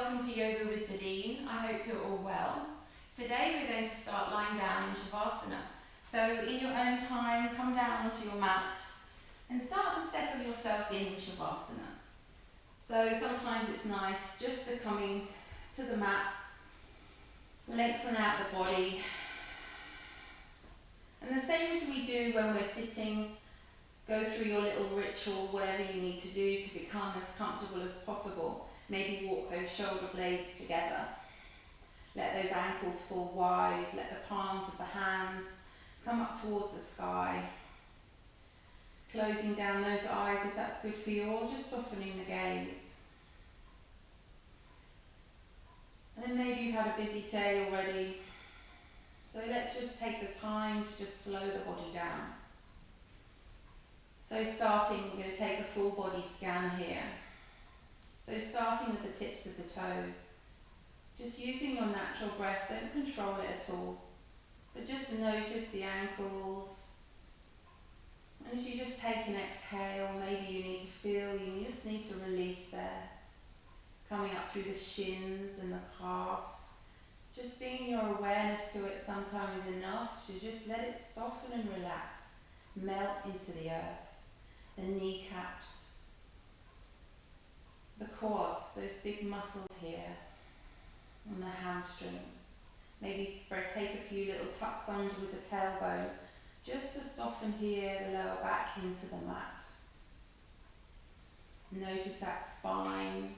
welcome to Yoga with Nadine. I hope you're all well. Today we're going to start lying down in Shavasana. So in your own time, come down onto your mat and start to settle yourself in Shavasana. So sometimes it's nice just to coming to the mat, lengthen out the body. And the same as we do when we're sitting, go through your little ritual, whatever you need to do to become as comfortable as possible. Maybe walk those shoulder blades together. Let those ankles fall wide. Let the palms of the hands come up towards the sky. Closing down those eyes if that's good for you, or just softening the gaze. And then maybe you've had a busy day already. So let's just take the time to just slow the body down. So starting, we're going to take a full body scan here. So starting with the tips of the toes, just using your natural breath, don't control it at all, but just notice the ankles. And as you just take an exhale, maybe you need to feel, you just need to release there, coming up through the shins and the calves. Just bringing your awareness to it sometimes is enough to just let it soften and relax, melt into the earth. The kneecaps, the quads, those big muscles here, and the hamstrings. Maybe take a few little tucks under with the tailbone, just to soften here the lower back into the mat. Notice that spine,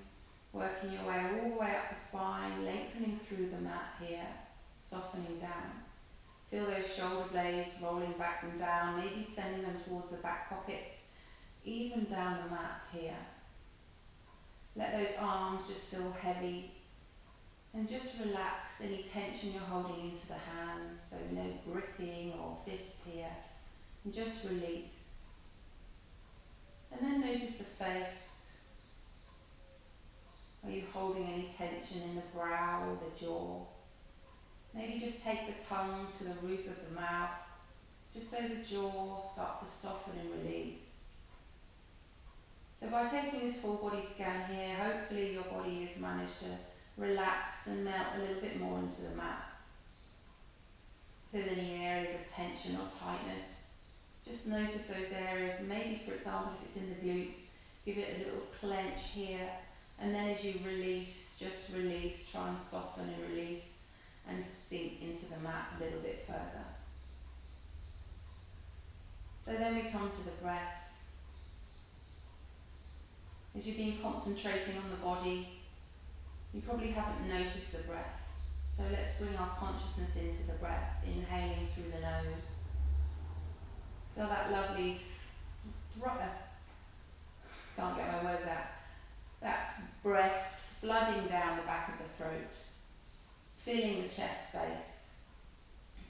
working your way all the way up the spine, lengthening through the mat here, softening down. Feel those shoulder blades rolling back and down, maybe sending them towards the back pockets, even down the mat here. Let those arms just feel heavy and just relax any tension you're holding into the hands, so no gripping or fists here, and just release. And then notice the face. Are you holding any tension in the brow or the jaw? Maybe just take the tongue to the roof of the mouth, just so the jaw starts to soften and release. So by taking this full body scan here, hopefully your body has managed to relax and melt a little bit more into the mat. If there's any areas of tension or tightness, just notice those areas. Maybe, for example, if it's in the glutes, give it a little clench here. And then as you release, just release, try and soften and release and sink into the mat a little bit further. So then we come to the breath. As you've been concentrating on the body, you probably haven't noticed the breath. So let's bring our consciousness into the breath, inhaling through the nose. Feel that lovely, can't get my words out, that breath flooding down the back of the throat, filling the chest space,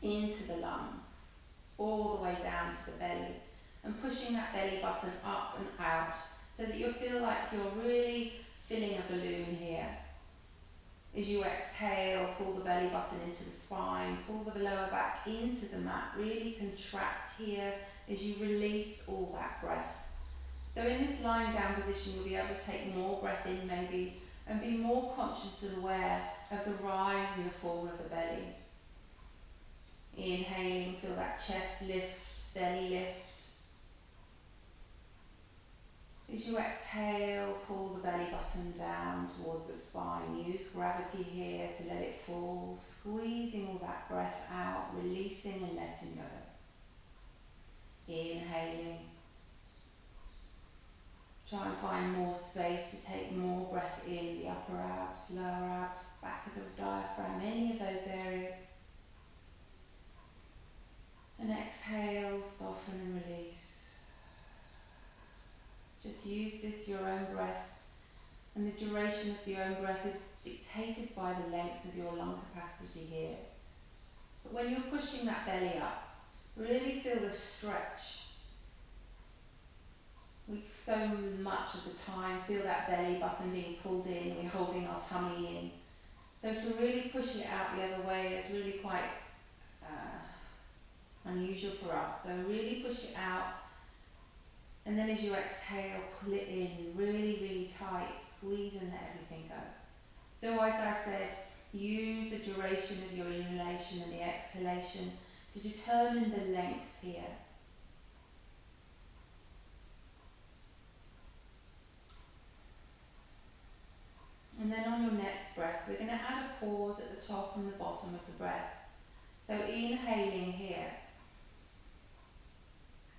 into the lungs, all the way down to the belly, and pushing that belly button up and out, so that you'll feel like you're really filling a balloon here. As you exhale, pull the belly button into the spine, pull the lower back into the mat, really contract here as you release all that breath. So in this lying down position, you'll be able to take more breath in maybe, and be more conscious and aware of the rise and the fall of the belly. Inhaling, feel that chest lift, belly lift. As you exhale, pull the belly button down towards the spine. Use gravity here to let it fall, squeezing all that breath out, releasing and letting go. Inhaling. Try and find more space to take more breath in, the upper abs, lower abs, back of the diaphragm, any of those areas. And exhale, soften and release. Just use this, your own breath, and the duration of your own breath is dictated by the length of your lung capacity here. But when you're pushing that belly up, really feel the stretch. We so much of the time feel that belly button being pulled in, we're holding our tummy in. So to really push it out the other way is really quite unusual for us. So really push it out. And then as you exhale, pull it in really, really tight, squeeze and let everything go. So as I said, use the duration of your inhalation and the exhalation to determine the length here. And then on your next breath, we're going to add a pause at the top and the bottom of the breath. So inhaling here.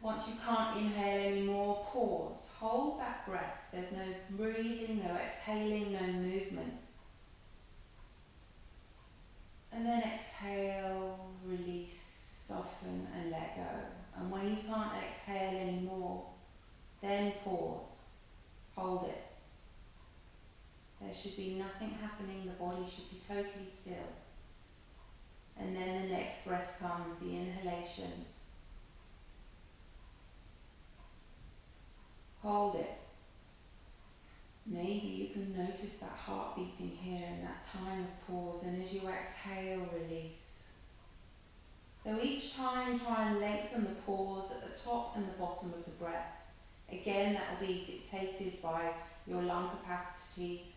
Once you can't inhale anymore, pause. Hold that breath. There's no breathing, no exhaling, no movement. And then exhale, release, soften and let go. And when you can't exhale anymore, then pause. Hold it. There should be nothing happening. The body should be totally still. And then the next breath comes, the inhalation. Hold it. Maybe you can notice that heart beating here in that time of pause, and as you exhale, release. So each time try and lengthen the pause at the top and the bottom of the breath. Again, that will be dictated by your lung capacity,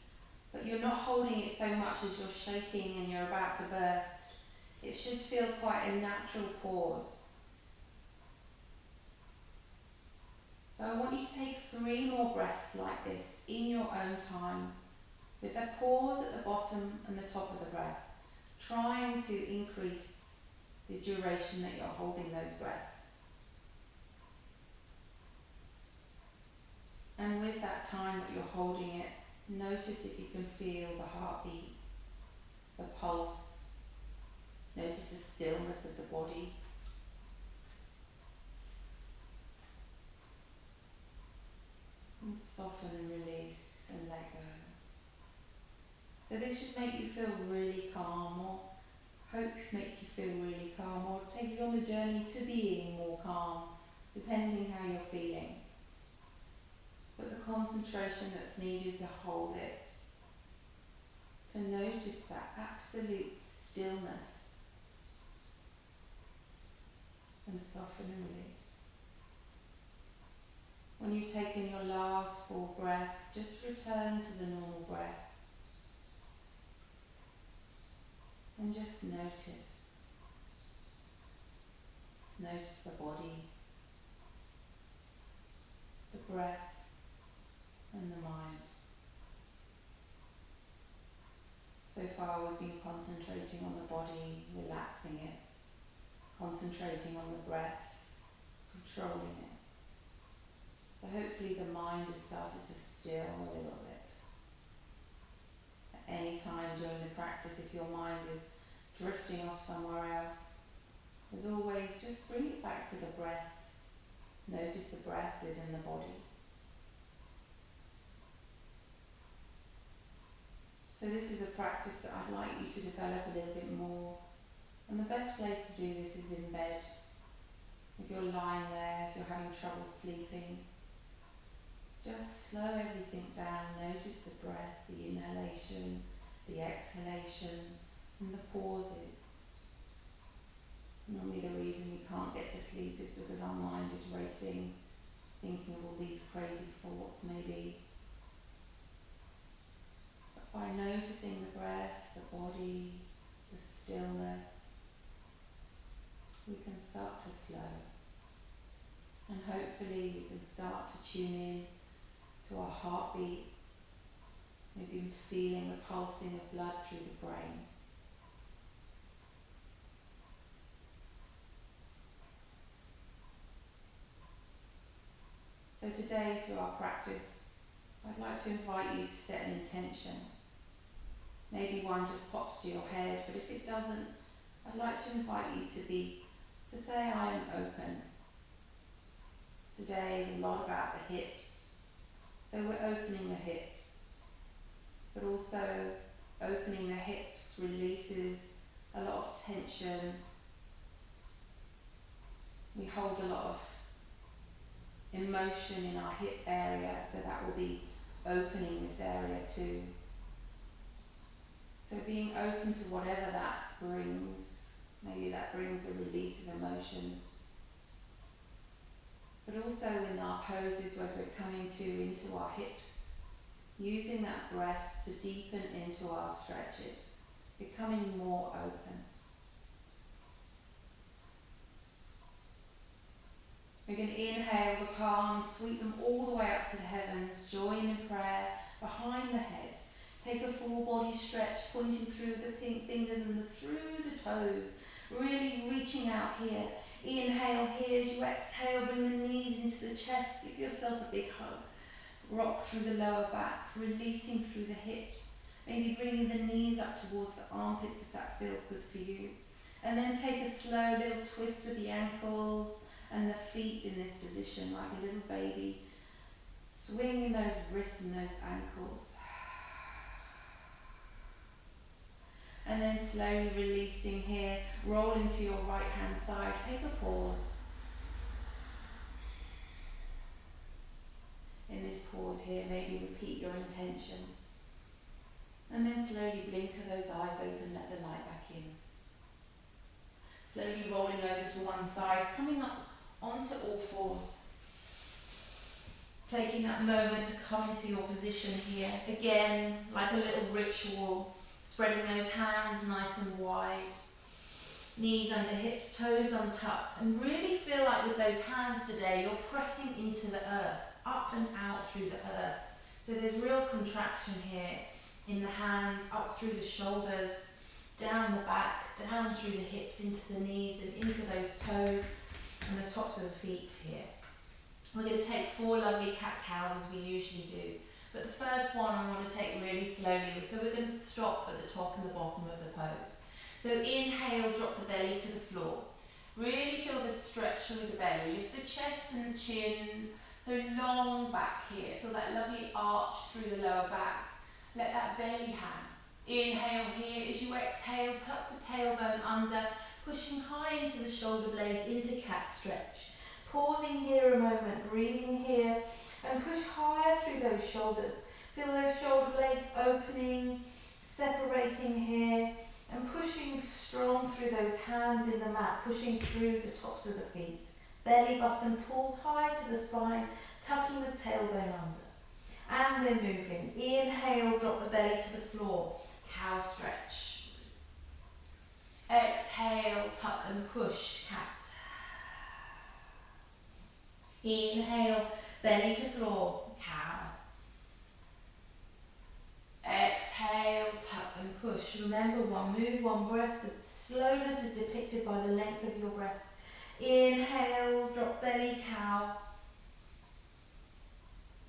but you're not holding it so much as you're shaking and you're about to burst. It should feel quite a natural pause. So I want you to take 3 more breaths like this in your own time, with a pause at the bottom and the top of the breath, trying to increase the duration that you're holding those breaths. And with that time that you're holding it, notice if you can feel the heartbeat, the pulse, notice the stillness of the body. And soften and release and let go. So this should make you feel really calm, or hope make you feel really calm, or take you on the journey to being more calm, depending how you're feeling. But the concentration that's needed to hold it, to notice that absolute stillness, and soften and release. When you've taken your last full breath, just return to the normal breath and just notice. Notice the body, the breath and the mind. So far we've been concentrating on the body, relaxing it, concentrating on the breath, controlling it. So hopefully the mind has started to still a little bit. At any time during the practice, if your mind is drifting off somewhere else, as always, just bring it back to the breath. Notice the breath within the body. So this is a practice that I'd like you to develop a little bit more. And the best place to do this is in bed. If you're lying there, if you're having trouble sleeping, just slow everything down. Notice the breath, the inhalation, the exhalation, and the pauses. Normally the reason we can't get to sleep is because our mind is racing, thinking of all these crazy thoughts maybe. But by noticing the breath, the body, the stillness, we can start to slow. And hopefully we can start to tune in to our heartbeat, maybe feeling the pulsing of blood through the brain. So today, through our practice, I'd like to invite you to set an intention. Maybe one just pops to your head, but if it doesn't, I'd like to invite you to say I am open. Today is a lot about the hips, so we're opening the hips, but also opening the hips releases a lot of tension. We hold a lot of emotion in our hip area, so that will be opening this area too. So being open to whatever that brings, maybe that brings a release of emotion. But also in our poses, as we're coming into our hips, using that breath to deepen into our stretches, becoming more open. We can inhale the palms, sweep them all the way up to the heavens, join in prayer behind the head. Take a full body stretch, pointing through the pink fingers and through the toes, really reaching out here. Inhale here, as you exhale, bring the knees into the chest, give yourself a big hug. Rock through the lower back, releasing through the hips, maybe bringing the knees up towards the armpits if that feels good for you. And then take a slow little twist with the ankles and the feet in this position, like a little baby. Swinging those wrists and those ankles. And then slowly releasing here, roll into your right hand side, take a pause. In this pause here, maybe repeat your intention. And then slowly blinker those eyes open, let the light back in. Slowly rolling over to one side, coming up onto all fours. Taking that moment to come into your position here. Again, like a little ritual, spreading those hands nice and wide. Knees under hips, toes untucked. And really feel like with those hands today, you're pressing into the earth, up and out through the earth. So there's real contraction here in the hands, up through the shoulders, down the back, down through the hips, into the knees and into those toes and the tops of the feet here. We're going to take 4 lovely cat-cows as we usually do. But the first one I want to take really slowly, so we're going to stop at the top and the bottom of the pose. So inhale, drop the belly to the floor. Really feel the stretch through the belly. Lift the chest and the chin. So long back here. Feel that lovely arch through the lower back. Let that belly hang. Inhale here. As you exhale, tuck the tailbone under, pushing high into the shoulder blades, into cat stretch. Pausing here a moment, breathing here, and push higher through those shoulders. Feel those shoulder blades opening, separating here, and pushing strong through those hands in the mat, pushing through the tops of the feet. Belly button pulled high to the spine, tucking the tailbone under. And we're moving. Inhale, drop the belly to the floor. Cow stretch. Exhale, tuck and push, cat. Inhale, belly to floor, cow. Exhale, tuck and push. Remember, one move, one breath. The slowness is depicted by the length of your breath. Inhale, drop belly, cow.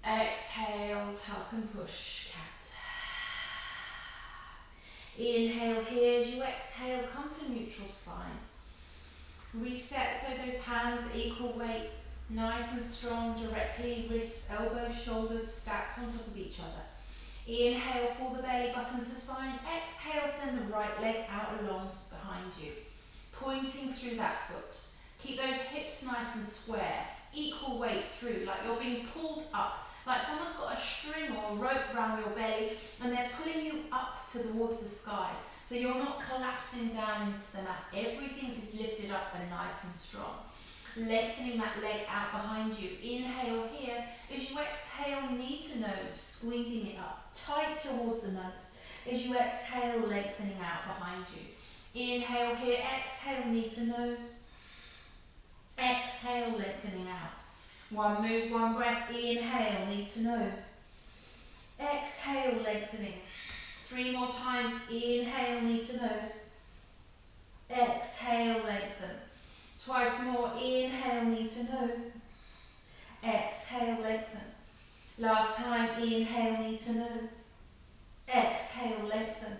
Exhale, tuck and push, cat. Inhale here, as you exhale, come to neutral spine. Reset, so those hands equal weight, nice and strong, directly, wrists, elbows, shoulders stacked on top of each other. Inhale, pull the belly button to spine. Exhale, send the right leg out along behind you, pointing through that foot. Keep those hips nice and square, equal weight through, like you're being pulled up, like someone's got a string or a rope around your belly and they're pulling you up towards the sky. So you're not collapsing down into the mat. Everything is lifted up and nice and strong. Lengthening that leg out behind you. Inhale here. As you exhale, knee to nose, squeezing it up, tight towards the nose. As you exhale, lengthening out behind you. Inhale here, exhale, knee to nose. Exhale, lengthening out. One move, one breath. Inhale, knee to nose. Exhale, lengthening. 3 more times. Inhale, knee to nose. Exhale, lengthen. Twice more. Inhale, knee to nose. Exhale, lengthen. Last time. Inhale, knee to nose. Exhale, lengthen.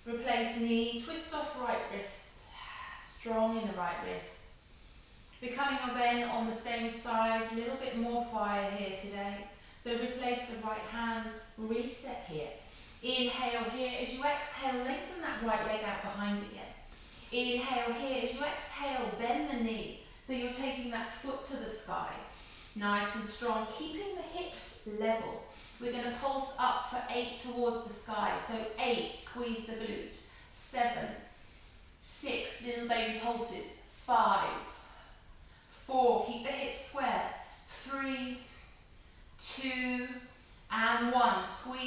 Replace knee. Twist off right wrist. Strong in the right wrist. Becoming again on the same side. A little bit more fire here today. So replace the right hand. Reset here. Inhale here. As you exhale, lengthen that right leg out behind again. Inhale here. As you exhale, bend the knee. So you're taking that foot to the sky. Nice and strong. Keeping the hips level. We're going to pulse up for 8 towards the sky. So 8, squeeze the glute. 7, 6, little baby pulses. 5, 4, keep the hips square. 3, 2, and 1. Squeeze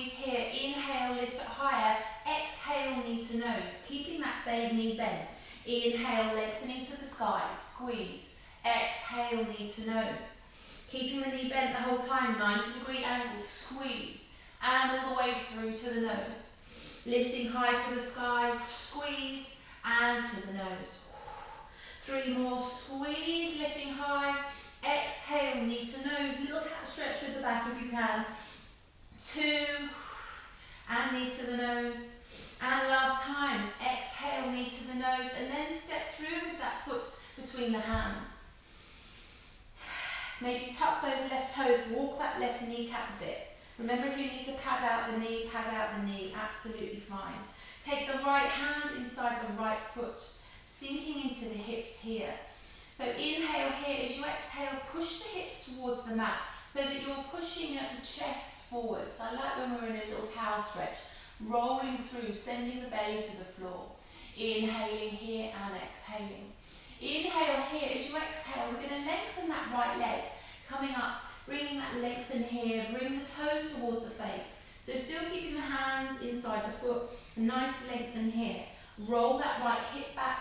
Inhale, lengthening to the sky, squeeze. Exhale, knee to nose. Keeping the knee bent the whole time, 90-degree angle, squeeze. And all the way through to the nose. Lifting high to the sky, squeeze, and to the nose. 3 more, squeeze, lifting high. Exhale, knee to nose. Little cat stretch with the back if you can. 2, and knee to the nose. And last time, exhale, knee to the nose, and then step through with that foot between the hands. Maybe tuck those left toes, walk that left kneecap a bit. Remember, if you need to pad out the knee, absolutely fine. Take the right hand inside the right foot, sinking into the hips here. So inhale here, as you exhale, push the hips towards the mat so that you're pushing the chest forwards. I like when we're in a little cow stretch, rolling through, sending the belly to the floor. Inhaling here and exhaling. Inhale here, as you exhale, we're going to lengthen that right leg, coming up, bringing that lengthen here, bring the toes toward the face. So still keeping the hands inside the foot, a nice lengthen here. Roll that right hip back,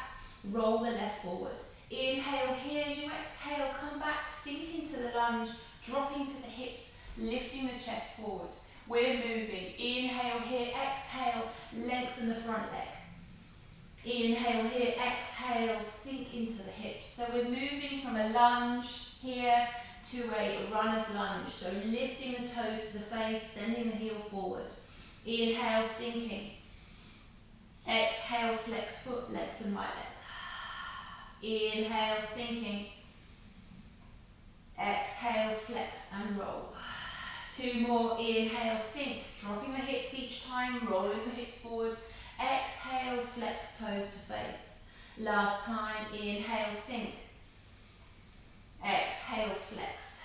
roll the left forward. Inhale here, as you exhale, come back, sink into the lunge, dropping to the hips, lifting the chest forward. We're moving. Inhale here, exhale, lengthen the front leg. Inhale here, exhale, sink into the hips. So we're moving from a lunge here to a runner's lunge. So lifting the toes to the face, sending the heel forward. Inhale, sinking. Exhale, flex foot, lengthen right leg. Inhale, sinking. Exhale, flex and roll. 2 more, inhale, sink, dropping the hips each time, rolling the hips forward. Exhale, flex toes to face. Last time, inhale, sink. Exhale, flex.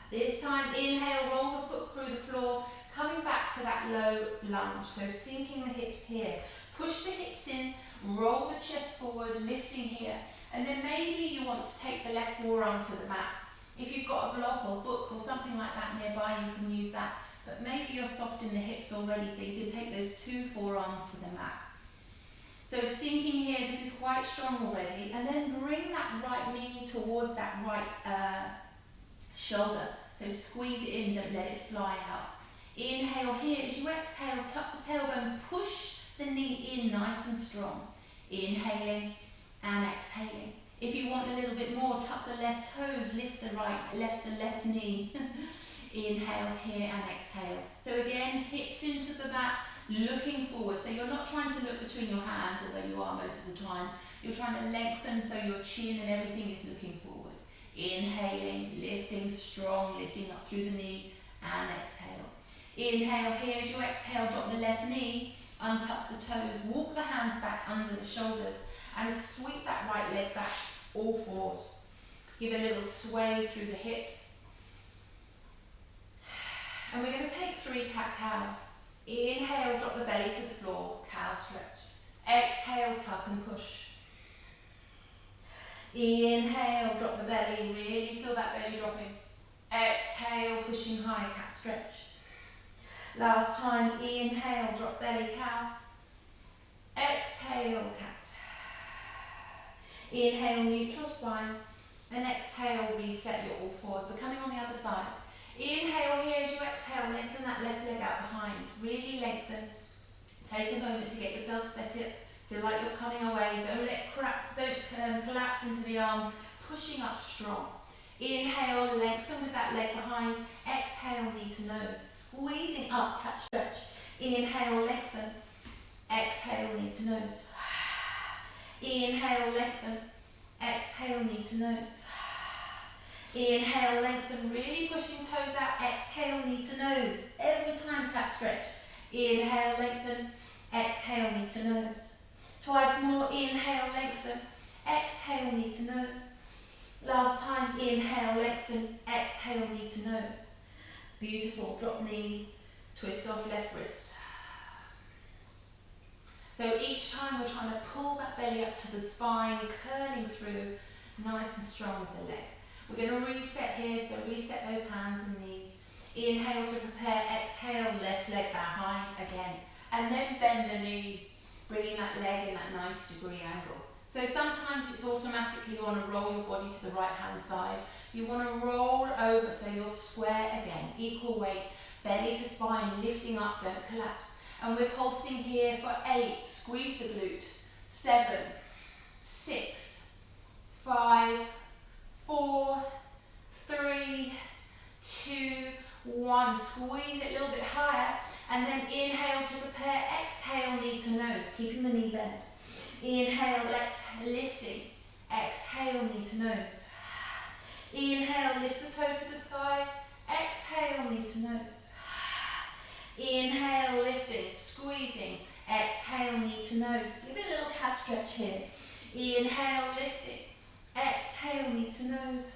This time, inhale, roll the foot through the floor, coming back to that low lunge. So sinking the hips here. Push the hips in, roll the chest forward, lifting here. And then maybe you want to take the left forearm to the mat. If you've got a block or book or something like that nearby, you can use that. But maybe you're soft in the hips already, so you can take those 2 forearms to the mat. So sinking here, this is quite strong already. And then bring that right knee towards that right shoulder. So squeeze it in, don't let it fly out. Inhale here, as you exhale, tuck the tailbone, push the knee in nice and strong. Inhaling and exhaling. If you want a little bit more, tuck the left toes, lift the left knee. Inhale here and exhale. So again, hips into the mat, looking forward. So you're not trying to look between your hands, although you are most of the time. You're trying to lengthen so your chin and everything is looking forward. Inhaling, lifting strong, lifting up through the knee and exhale. Inhale here, as you exhale, drop the left knee, untuck the toes, walk the hands back under the shoulders and sweep that right leg back, all fours. Give a little sway through the hips. And we're going to take 3 cat-cows. Inhale, drop the belly to the floor, cow stretch. Exhale, tuck and push. Inhale, drop the belly, really feel that belly dropping. Exhale, pushing high, cat stretch. Last time, inhale, drop belly, cow. Exhale, cat. Inhale, neutral spine. And exhale, reset your all fours. We're coming on the other side. Inhale here, as you exhale, lengthen that left leg out behind. Really lengthen. Take a moment to get yourself set it. Feel like you're coming away. Don't collapse into the arms. Pushing up strong. Inhale, lengthen with that leg behind. Exhale, knee to nose. Squeezing up, cat stretch. Inhale, lengthen. Exhale, knee to nose. Inhale, lengthen. Exhale, knee to nose. Inhale, lengthen, really pushing toes out. Exhale, knee to nose. Every time, cat stretch. Inhale, lengthen. Exhale, knee to nose. Twice more. Inhale, lengthen. Exhale, knee to nose. Last time. Inhale, lengthen. Exhale, knee to nose. Beautiful. Drop knee. Twist off left wrist. So each time we're trying to pull that belly up to the spine, curling through, nice and strong with the leg. We're going to reset here, so reset those hands and knees. Inhale to prepare, exhale, left leg behind again. And then bend the knee. bringing that leg in that 90-degree angle. So sometimes it's automatically you want to roll your body to the right hand side. You want to roll over so you're square again, equal weight, belly to spine, lifting up, don't collapse. And we're pulsing here for 8, squeeze the glute, 7, 6, 5, 4, 3, 2, 1. Squeeze it a little bit higher, and then inhale to prepare, exhale knee to nose, keeping the knee bent. Inhale, exhale, lifting, exhale knee to nose. Inhale, lift the toe to the sky, exhale knee to nose. Inhale, lifting, squeezing, exhale knee to nose. Give it a little cat stretch here. Inhale, lifting, exhale knee to nose.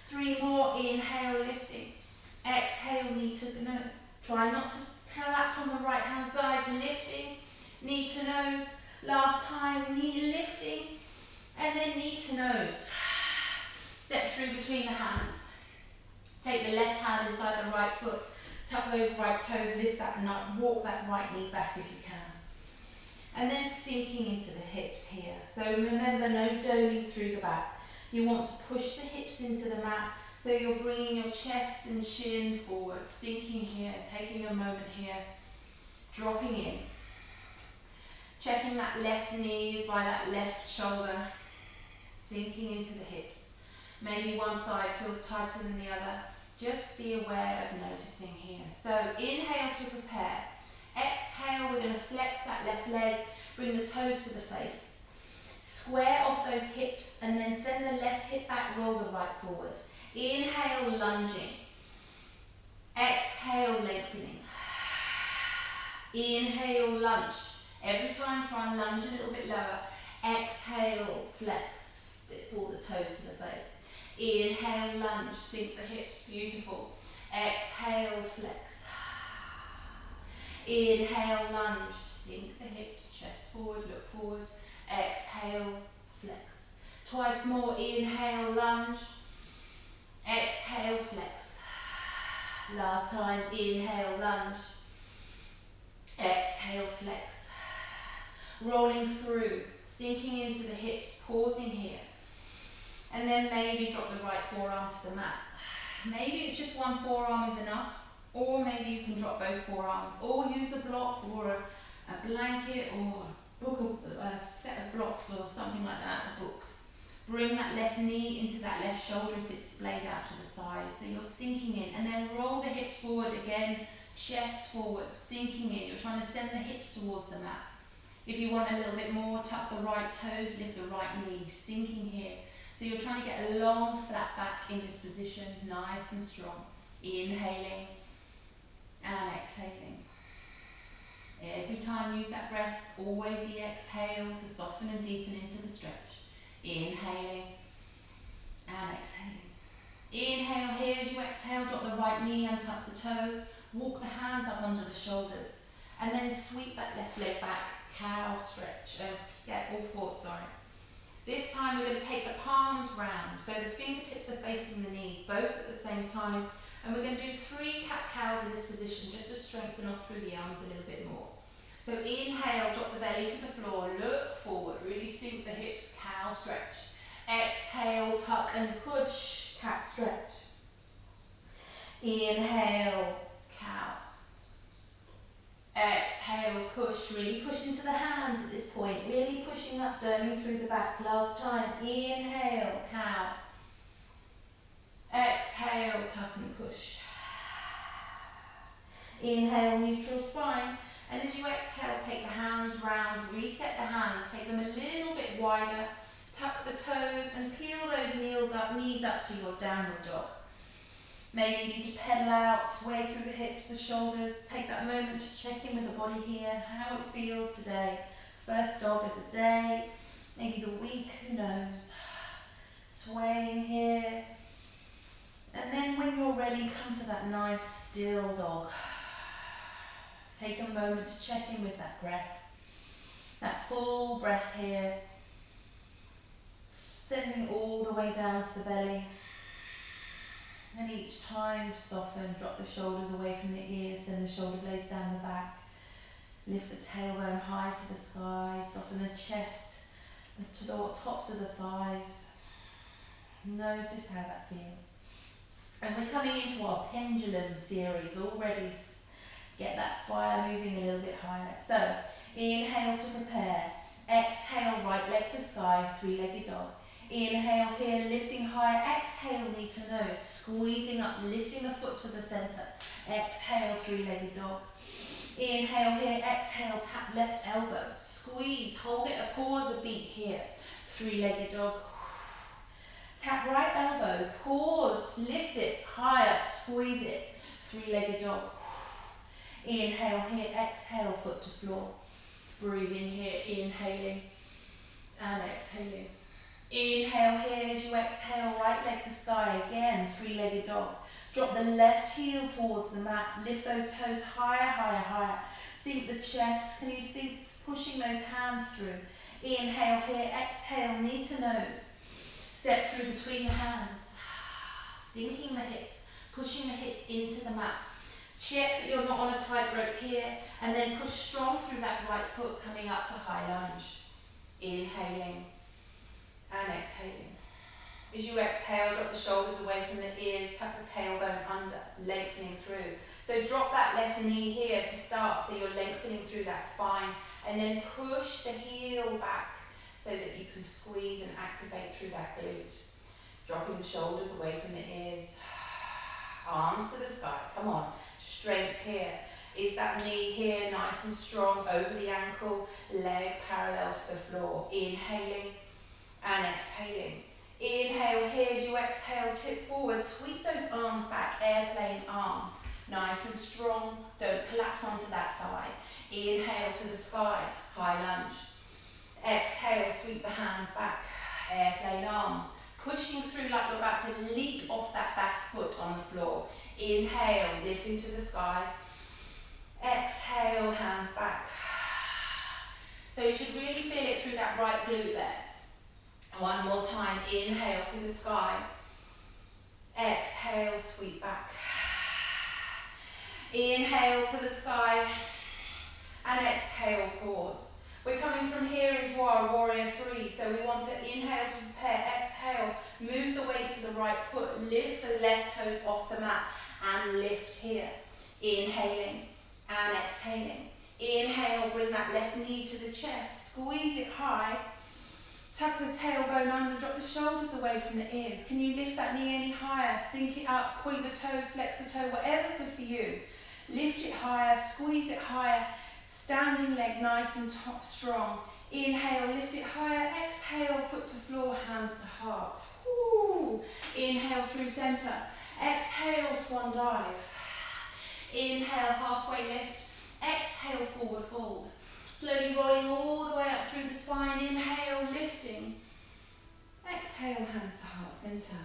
3 more, inhale, lifting, exhale knee to the nose. Try not to collapse on the right hand side, lifting, knee to nose. Last time, knee lifting, and then knee to nose. Step through between the hands. Take the left hand inside the right foot. Tuck those right toes, lift that nut, walk that right knee back if you can. And then sinking into the hips here. So remember, no doming through the back. You want to push the hips into the mat, so you're bringing your chest and chin forward, sinking here, taking a moment here, dropping in. Checking that left knee is by that left shoulder, sinking into the hips. Maybe one side feels tighter than the other. Just be aware of noticing here. So inhale to prepare. Exhale, we're going to flex that left leg, bring the toes to the face. Square off those hips and then send the left hip back, roll the right forward. Inhale, lunging. Exhale, lengthening. Inhale, lunge. Every time try and lunge a little bit lower. Exhale, flex. Pull the toes to the face. Inhale, lunge, sink the hips, beautiful. Exhale, flex. Inhale, lunge, sink the hips, chest forward, look forward. Exhale, flex. Twice more, inhale, lunge. Exhale, flex. Last time, inhale, lunge. Exhale, flex. Rolling through, sinking into the hips, pausing here. And then maybe drop the right forearm to the mat. Maybe it's just one forearm is enough, or maybe you can drop both forearms, or use a block or a blanket or a set of blocks or something like that, or books. Bring that left knee into that left shoulder if it's splayed out to the side. So you're sinking in, and then roll the hips forward again, chest forward, sinking in. You're trying to send the hips towards the mat. If you want a little bit more, tuck the right toes, lift the right knee, sinking here. So you're trying to get a long flat back in this position, nice and strong. Inhaling and exhaling. Every time use that breath, always the exhale to soften and deepen into the stretch. Inhaling and exhaling. Inhale here as you exhale, drop the right knee, untuck the toe, walk the hands up under the shoulders, and then sweep that left leg back, cow stretch, all fours, sorry. This time we're going to take the palms round, so the fingertips are facing the knees, both at the same time, and we're going to do 3 cat-cows in this position, just to strengthen off through the arms a little bit more. So inhale, drop the belly to the floor, look forward, really sink the hips, cow stretch. Exhale, tuck and push, cat stretch. Inhale, cow. Exhale, push, really push into the hands at this point, really pushing up, doming through the back. Last time, inhale, cow. Exhale, tuck and push. Inhale, neutral spine. And as you exhale, take the hands round, reset the hands, take them a little bit wider, tuck the toes and peel those knees up to your downward dog. Maybe you need to pedal out, sway through the hips, the shoulders. Take that moment to check in with the body here, how it feels today. First dog of the day, maybe the week, who knows. Swaying here. And then when you're ready, come to that nice still dog. Take a moment to check in with that breath. That full breath here. Sending all the way down to the belly. And each time soften, drop the shoulders away from the ears, send the shoulder blades down the back. Lift the tailbone high to the sky, soften the chest to the tops of the thighs. Notice how that feels. And we're coming into our pendulum series already. Get that fire moving a little bit higher. So, inhale to prepare. Exhale, right leg to sky, three-legged dog. Inhale here, lifting higher. Exhale, knee to nose. Squeezing up, lifting the foot to the center. Exhale, three-legged dog. Inhale here, exhale, tap left elbow. Squeeze, hold it, a pause, a beat here. Three-legged dog. Tap right elbow, pause, lift it, higher, squeeze it. Three-legged dog. Inhale here, exhale, foot to floor. Breathing here, inhaling and exhaling. Inhale here as you exhale, right leg to sky again, three-legged dog. Drop the left heel towards the mat, lift those toes higher, higher, higher. Sink the chest, can you see pushing those hands through? Inhale here, exhale, knee to nose. Step through between the hands, sinking the hips, pushing the hips into the mat. Check that you're not on a tightrope here, and then push strong through that right foot coming up to high lunge. Inhaling and exhaling. As you exhale, drop the shoulders away from the ears, tuck the tailbone under, lengthening through. So drop that left knee here to start, so you're lengthening through that spine, and then push the heel back so that you can squeeze and activate through that glute. Dropping the shoulders away from the ears. Arms to the sky, come on. Strength here. Is that knee here nice and strong over the ankle, leg parallel to the floor. Inhaling and exhaling. Inhale here as you exhale, tip forward, sweep those arms back, airplane arms. Nice and strong, don't collapse onto that thigh. Inhale to the sky, high lunge. Exhale, sweep the hands back, airplane arms. Pushing through like you're about to leap off that back foot on the floor. Inhale, lifting to the sky. Exhale, hands back. So you should really feel it through that right glute there. One more time, inhale to the sky. Exhale, sweep back. Inhale to the sky. And exhale, pause. We're coming from here into our warrior three, so we want to inhale to prepare, exhale, move the weight to the right foot, lift the left toes off the mat, and lift here. Inhaling and exhaling. Inhale, bring that left knee to the chest, squeeze it high, tuck the tailbone under, drop the shoulders away from the ears. Can you lift that knee any higher? Sink it up, point the toe, flex the toe, whatever's good for you. Lift it higher, squeeze it higher. Standing leg nice and strong. Inhale, lift it higher. Exhale, foot to floor, hands to heart. Woo. Inhale through center. Exhale, swan dive. Inhale, halfway lift. Exhale, forward fold. Slowly rolling all the way up through the spine. Inhale, lifting. Exhale, hands to heart center.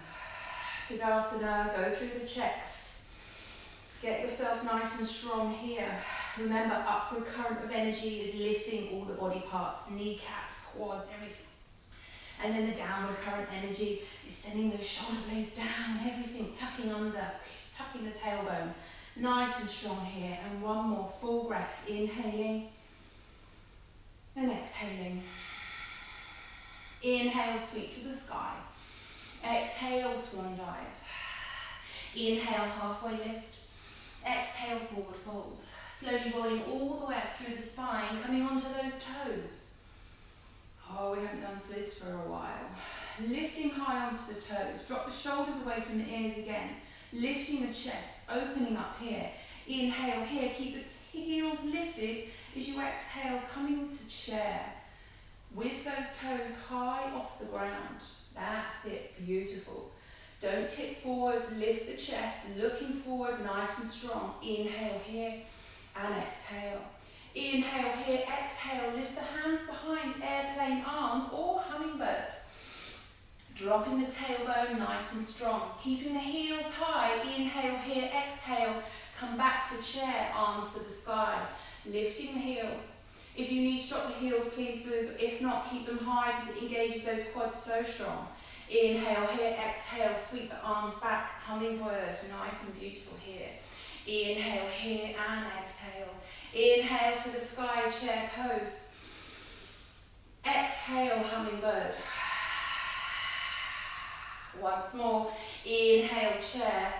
Tadasana, go through the checks. Get yourself nice and strong here. Remember, upward current of energy is lifting all the body parts, kneecaps, quads, everything. And then the downward current energy is sending those shoulder blades down, everything, tucking under, tucking the tailbone. Nice and strong here. And one more full breath, inhaling and exhaling. Inhale, sweep to the sky. Exhale, swan dive. Inhale, halfway lift. Exhale, forward fold. Slowly rolling all the way up through the spine, coming onto those toes. Oh, we haven't done this for a while. Lifting high onto the toes. Drop the shoulders away from the ears again. Lifting the chest, opening up here. Inhale here, keep the heels lifted as you exhale, coming to chair. With those toes high off the ground. That's it, beautiful. Don't tip forward, lift the chest, looking forward, nice and strong. Inhale here and exhale. Inhale here, exhale, lift the hands behind, airplane arms or hummingbird. Dropping the tailbone nice and strong. Keeping the heels high, inhale here, exhale. Come back to chair, arms to the sky. Lifting the heels. If you need to drop the heels, please do, but if not, keep them high because it engages those quads so strong. Inhale here, exhale, sweep the arms back, hummingbird, nice and beautiful here. Inhale here and exhale. Inhale to the sky chair pose. Exhale, hummingbird. Once more, inhale, chair.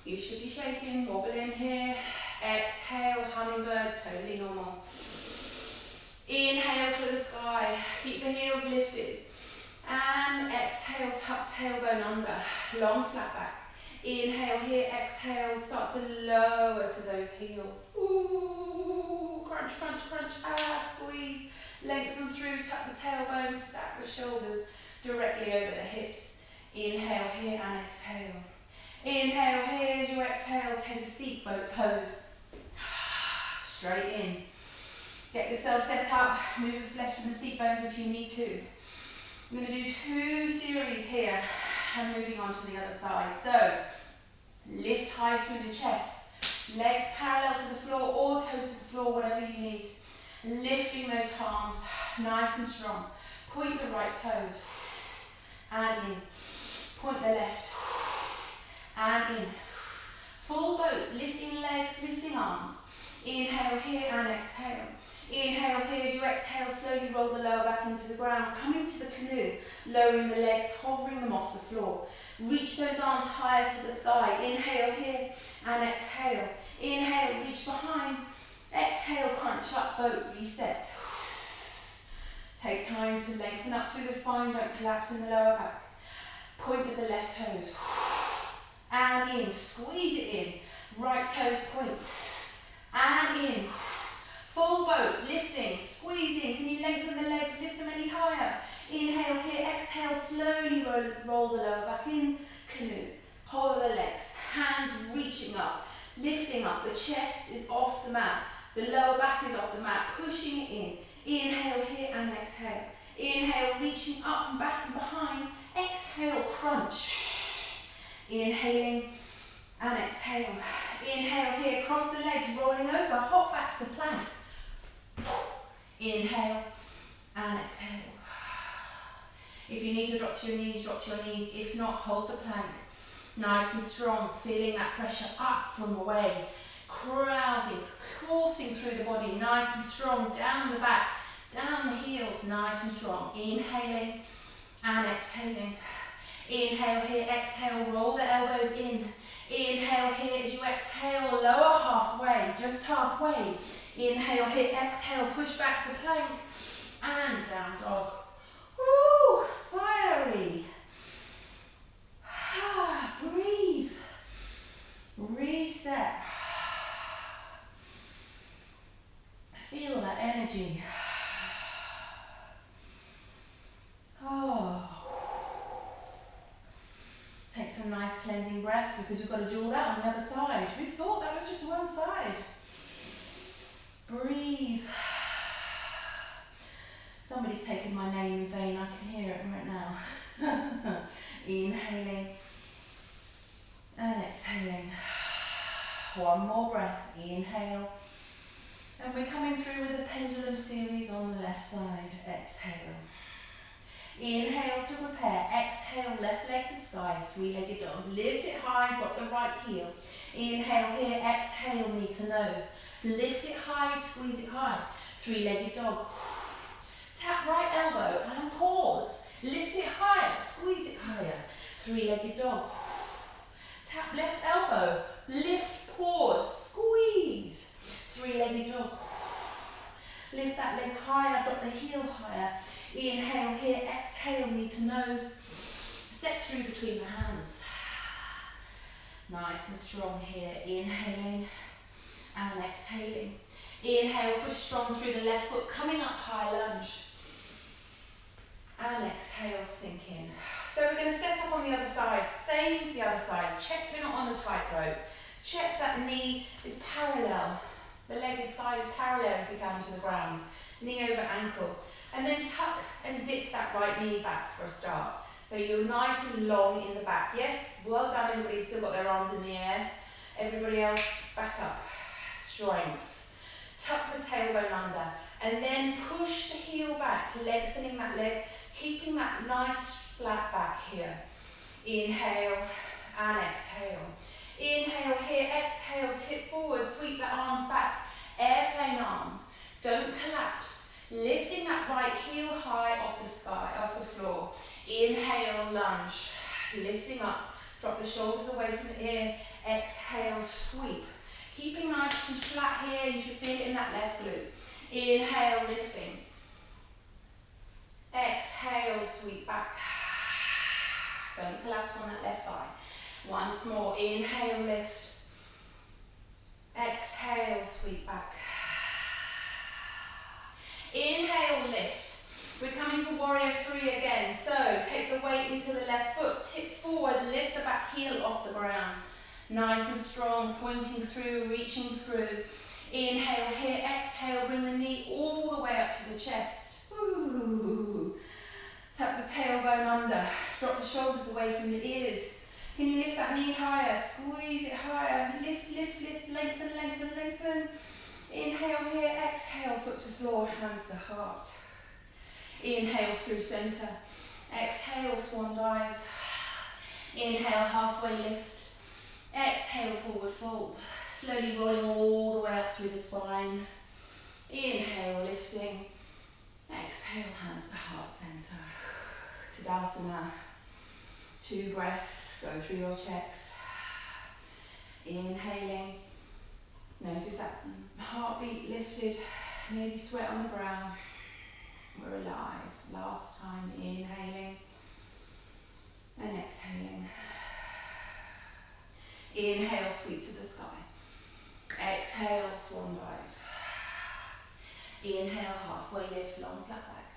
You should be shaking, wobbling here. Exhale, hummingbird, totally normal. Inhale to the sky, keep the heels lifted. And exhale, tuck tailbone under, long flat back. Inhale here, exhale, start to lower to those heels. Ooh, crunch, crunch, crunch, squeeze. Lengthen through, tuck the tailbone, stack the shoulders directly over the hips. Inhale here and exhale. Inhale here as you exhale, take a seat boat pose. Straight in. Get yourself set up, move the flesh from the seat bones if you need to. I'm going to do 2 series here and moving on to the other side. So, lift high through the chest, legs parallel to the floor or toes to the floor, whatever you need. Lifting those arms, nice and strong. Point the right toes, and in. Point the left, and in. Full boat, lifting legs, lifting arms. Inhale here and exhale. Inhale here as you exhale, slowly roll the lower back into the ground. Coming to the canoe, lowering the legs, hovering them off the floor. Reach those arms higher to the sky. Inhale here and exhale. Inhale, reach behind. Exhale, crunch up, boat, reset. Take time to lengthen up through the spine, don't collapse in the lower back. Point with the left toes. And in, squeeze it in. Right toes point. And in. Full boat, lifting, squeezing. Can you lengthen the legs, lift them any higher? Inhale here, exhale, slowly roll the lower back in, canoe. Hold the legs, hands reaching up, lifting up. The chest is off the mat. The lower back is off the mat, pushing it in. Inhale here and exhale. Inhale, reaching up and back and behind. Exhale, crunch. Inhaling and exhale. Inhale here, cross the legs, rolling over, hop back to plank. Inhale and exhale. If you need to drop to your knees, drop to your knees. If not, hold the plank. Nice and strong, feeling that pressure up from away. Crowsing, coursing through the body, nice and strong, down the back, down the heels, nice and strong. Inhaling and exhaling. Inhale here, exhale, roll the elbows in. Inhale here as you exhale, lower halfway, just halfway. Inhale here, exhale, push back to plank and down dog. Woo, fiery. Breathe. Reset. Feel that energy. Oh. Take some nice cleansing breaths because we've got to do all that on the other side. Who thought that was just one side? Breathe. Somebody's taken my name in vain. I can hear it right now. Inhaling and exhaling. One more breath. Inhale. And we're coming through with a pendulum series on the left side. Exhale. Inhale to prepare. Exhale, left leg to sky. 3-legged dog. Lift it high, drop the right heel. Inhale here, exhale, knee to nose. Lift it high, squeeze it high. 3-legged dog. Tap right elbow and pause. Lift it higher, squeeze it higher. 3-legged dog. Tap left elbow. Lift, pause, squeeze. 3-legged dog. Lift that leg higher, drop the heel higher. Inhale here, exhale, knee to nose. Step through between the hands. Nice and strong here. Inhaling and exhaling. Inhale, push strong through the left foot, coming up high lunge. And exhale, sink in. So we're going to set up on the other side, same as the other side. Check you're not on the tightrope. Check that knee is parallel. The leg is thigh is parallel if we come to the ground. Knee over ankle. And then tuck and dip that right knee back for a start. So you're nice and long in the back. Yes, well done. Everybody's still got their arms in the air. Everybody else, back up. Strength. Tuck the tailbone under. And then push the heel back, lengthening that leg, keeping that nice flat back here. Inhale and exhale. Inhale here, exhale, tip forward, sweep the arms back, airplane arms. Don't collapse. Lifting that right heel high off the sky, off the floor. Inhale, lunge. Lifting up. Drop the shoulders away from the ear. Exhale, sweep. Keeping nice and flat here. You should feel it in that left glute. Inhale, lifting. Exhale, sweep back. Don't collapse on that left thigh. Once more. Inhale, lift. Exhale, sweep back. Inhale, lift. We're coming to warrior three again. So take the weight into the left foot, tip forward, lift the back heel off the ground. Nice and strong, pointing through, reaching through. Inhale here, exhale, bring the knee all the way up to the chest. Ooh. Tuck the tailbone under, drop the shoulders away from the ears. Can you lift that knee higher, squeeze it higher, lift, lift, lift, lengthen, lengthen, lengthen. Inhale here, exhale, foot to floor, hands to heart. Inhale through center. Exhale, swan dive. Inhale, halfway lift. Exhale, forward fold. Slowly rolling all the way up through the spine. Inhale, lifting. Exhale, hands to heart center. Tadasana. 2 breaths, go through your checks. Inhaling. Notice that heartbeat lifted, maybe sweat on the brow. We're alive. Last time, inhaling and exhaling. Inhale, sweep to the sky. Exhale, swan dive. Inhale, halfway lift, long flat back.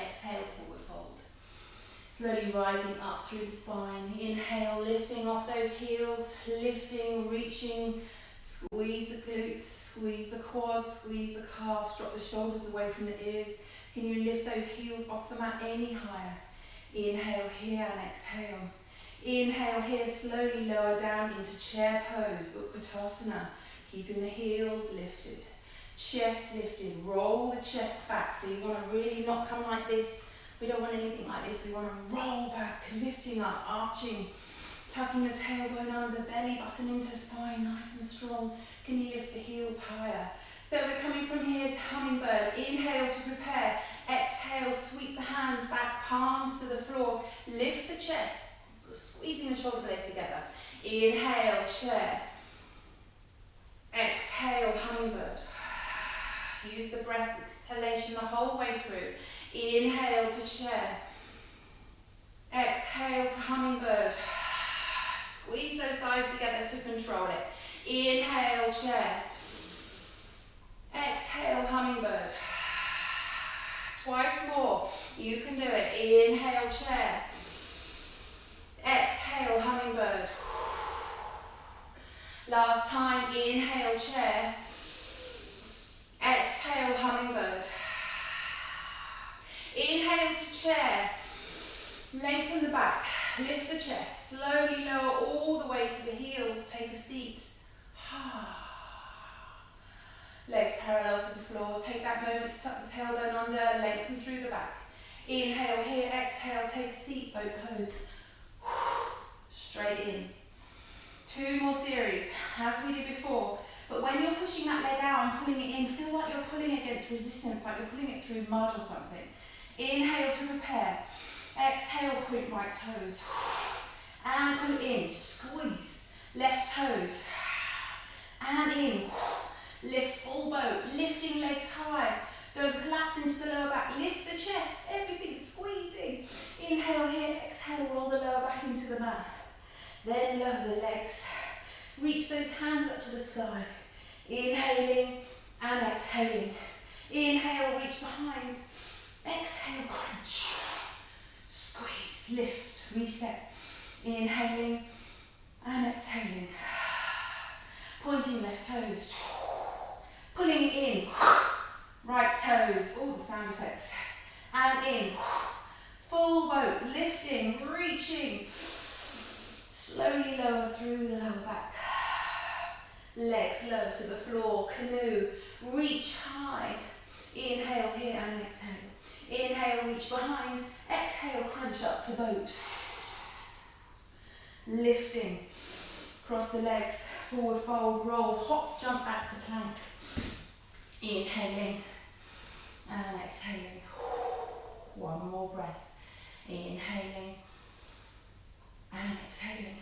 Exhale, forward fold. Slowly rising up through the spine. Inhale, lifting off those heels, lifting, reaching. Squeeze the glutes, squeeze the quads, squeeze the calves, drop the shoulders away from the ears. Can you lift those heels off the mat any higher? Inhale here and exhale. Inhale here, slowly lower down into chair pose, Utkatasana. Keeping the heels lifted, chest lifted, roll the chest back. So you want to really not come like this. We don't want anything like this. We want to roll back, lifting up, arching. Tucking the tailbone under, belly button into spine, nice and strong. Can you lift the heels higher? So we're coming from here to hummingbird. Inhale to prepare. Exhale, sweep the hands back, palms to the floor. Lift the chest, squeezing the shoulder blades together. Inhale, chair. Exhale, hummingbird. Use the breath exhalation the whole way through. Inhale to chair. Exhale to hummingbird. Squeeze those thighs together to control it. Inhale, chair. Exhale, hummingbird. Twice more. You can do it. Inhale, chair. Exhale, hummingbird. Last time. Inhale, chair. Exhale, hummingbird. Inhale to chair. Lengthen the back. Lift the chest. Slowly lower all the way to the heels. Take a seat. Legs parallel to the floor. Take that moment to tuck the tailbone under. Lengthen through the back. Inhale here. Exhale. Take a seat. Boat pose. Straight in. 2 more series, as we did before. But when you're pushing that leg out and pulling it in, feel like you're pulling against resistance, like you're pulling it through mud or something. Inhale to prepare. Exhale, point right toes. And pull it in. Squeeze. Left toes. And in. Lift full boat. Lifting legs high. Don't collapse into the lower back. Lift the chest. Everything squeezing. Inhale here. Exhale, roll the lower back into the mat. Then lower the legs. Reach those hands up to the sky. Inhaling and exhaling. Inhale, reach behind. Exhale, crunch. Squeeze, lift, reset. Inhaling and exhaling. Pointing left toes. Pulling it in. Right toes. All the sound effects. And in. Full boat. Lifting, reaching. Slowly lower through the lower back. Legs lower to the floor. Canoe. Reach high. Inhale here and exhale. Inhale, reach behind. Exhale, crunch up to boat. Lifting. Cross the legs, forward fold, roll, hop, jump back to plank. Inhaling and exhaling. One more breath. Inhaling and exhaling.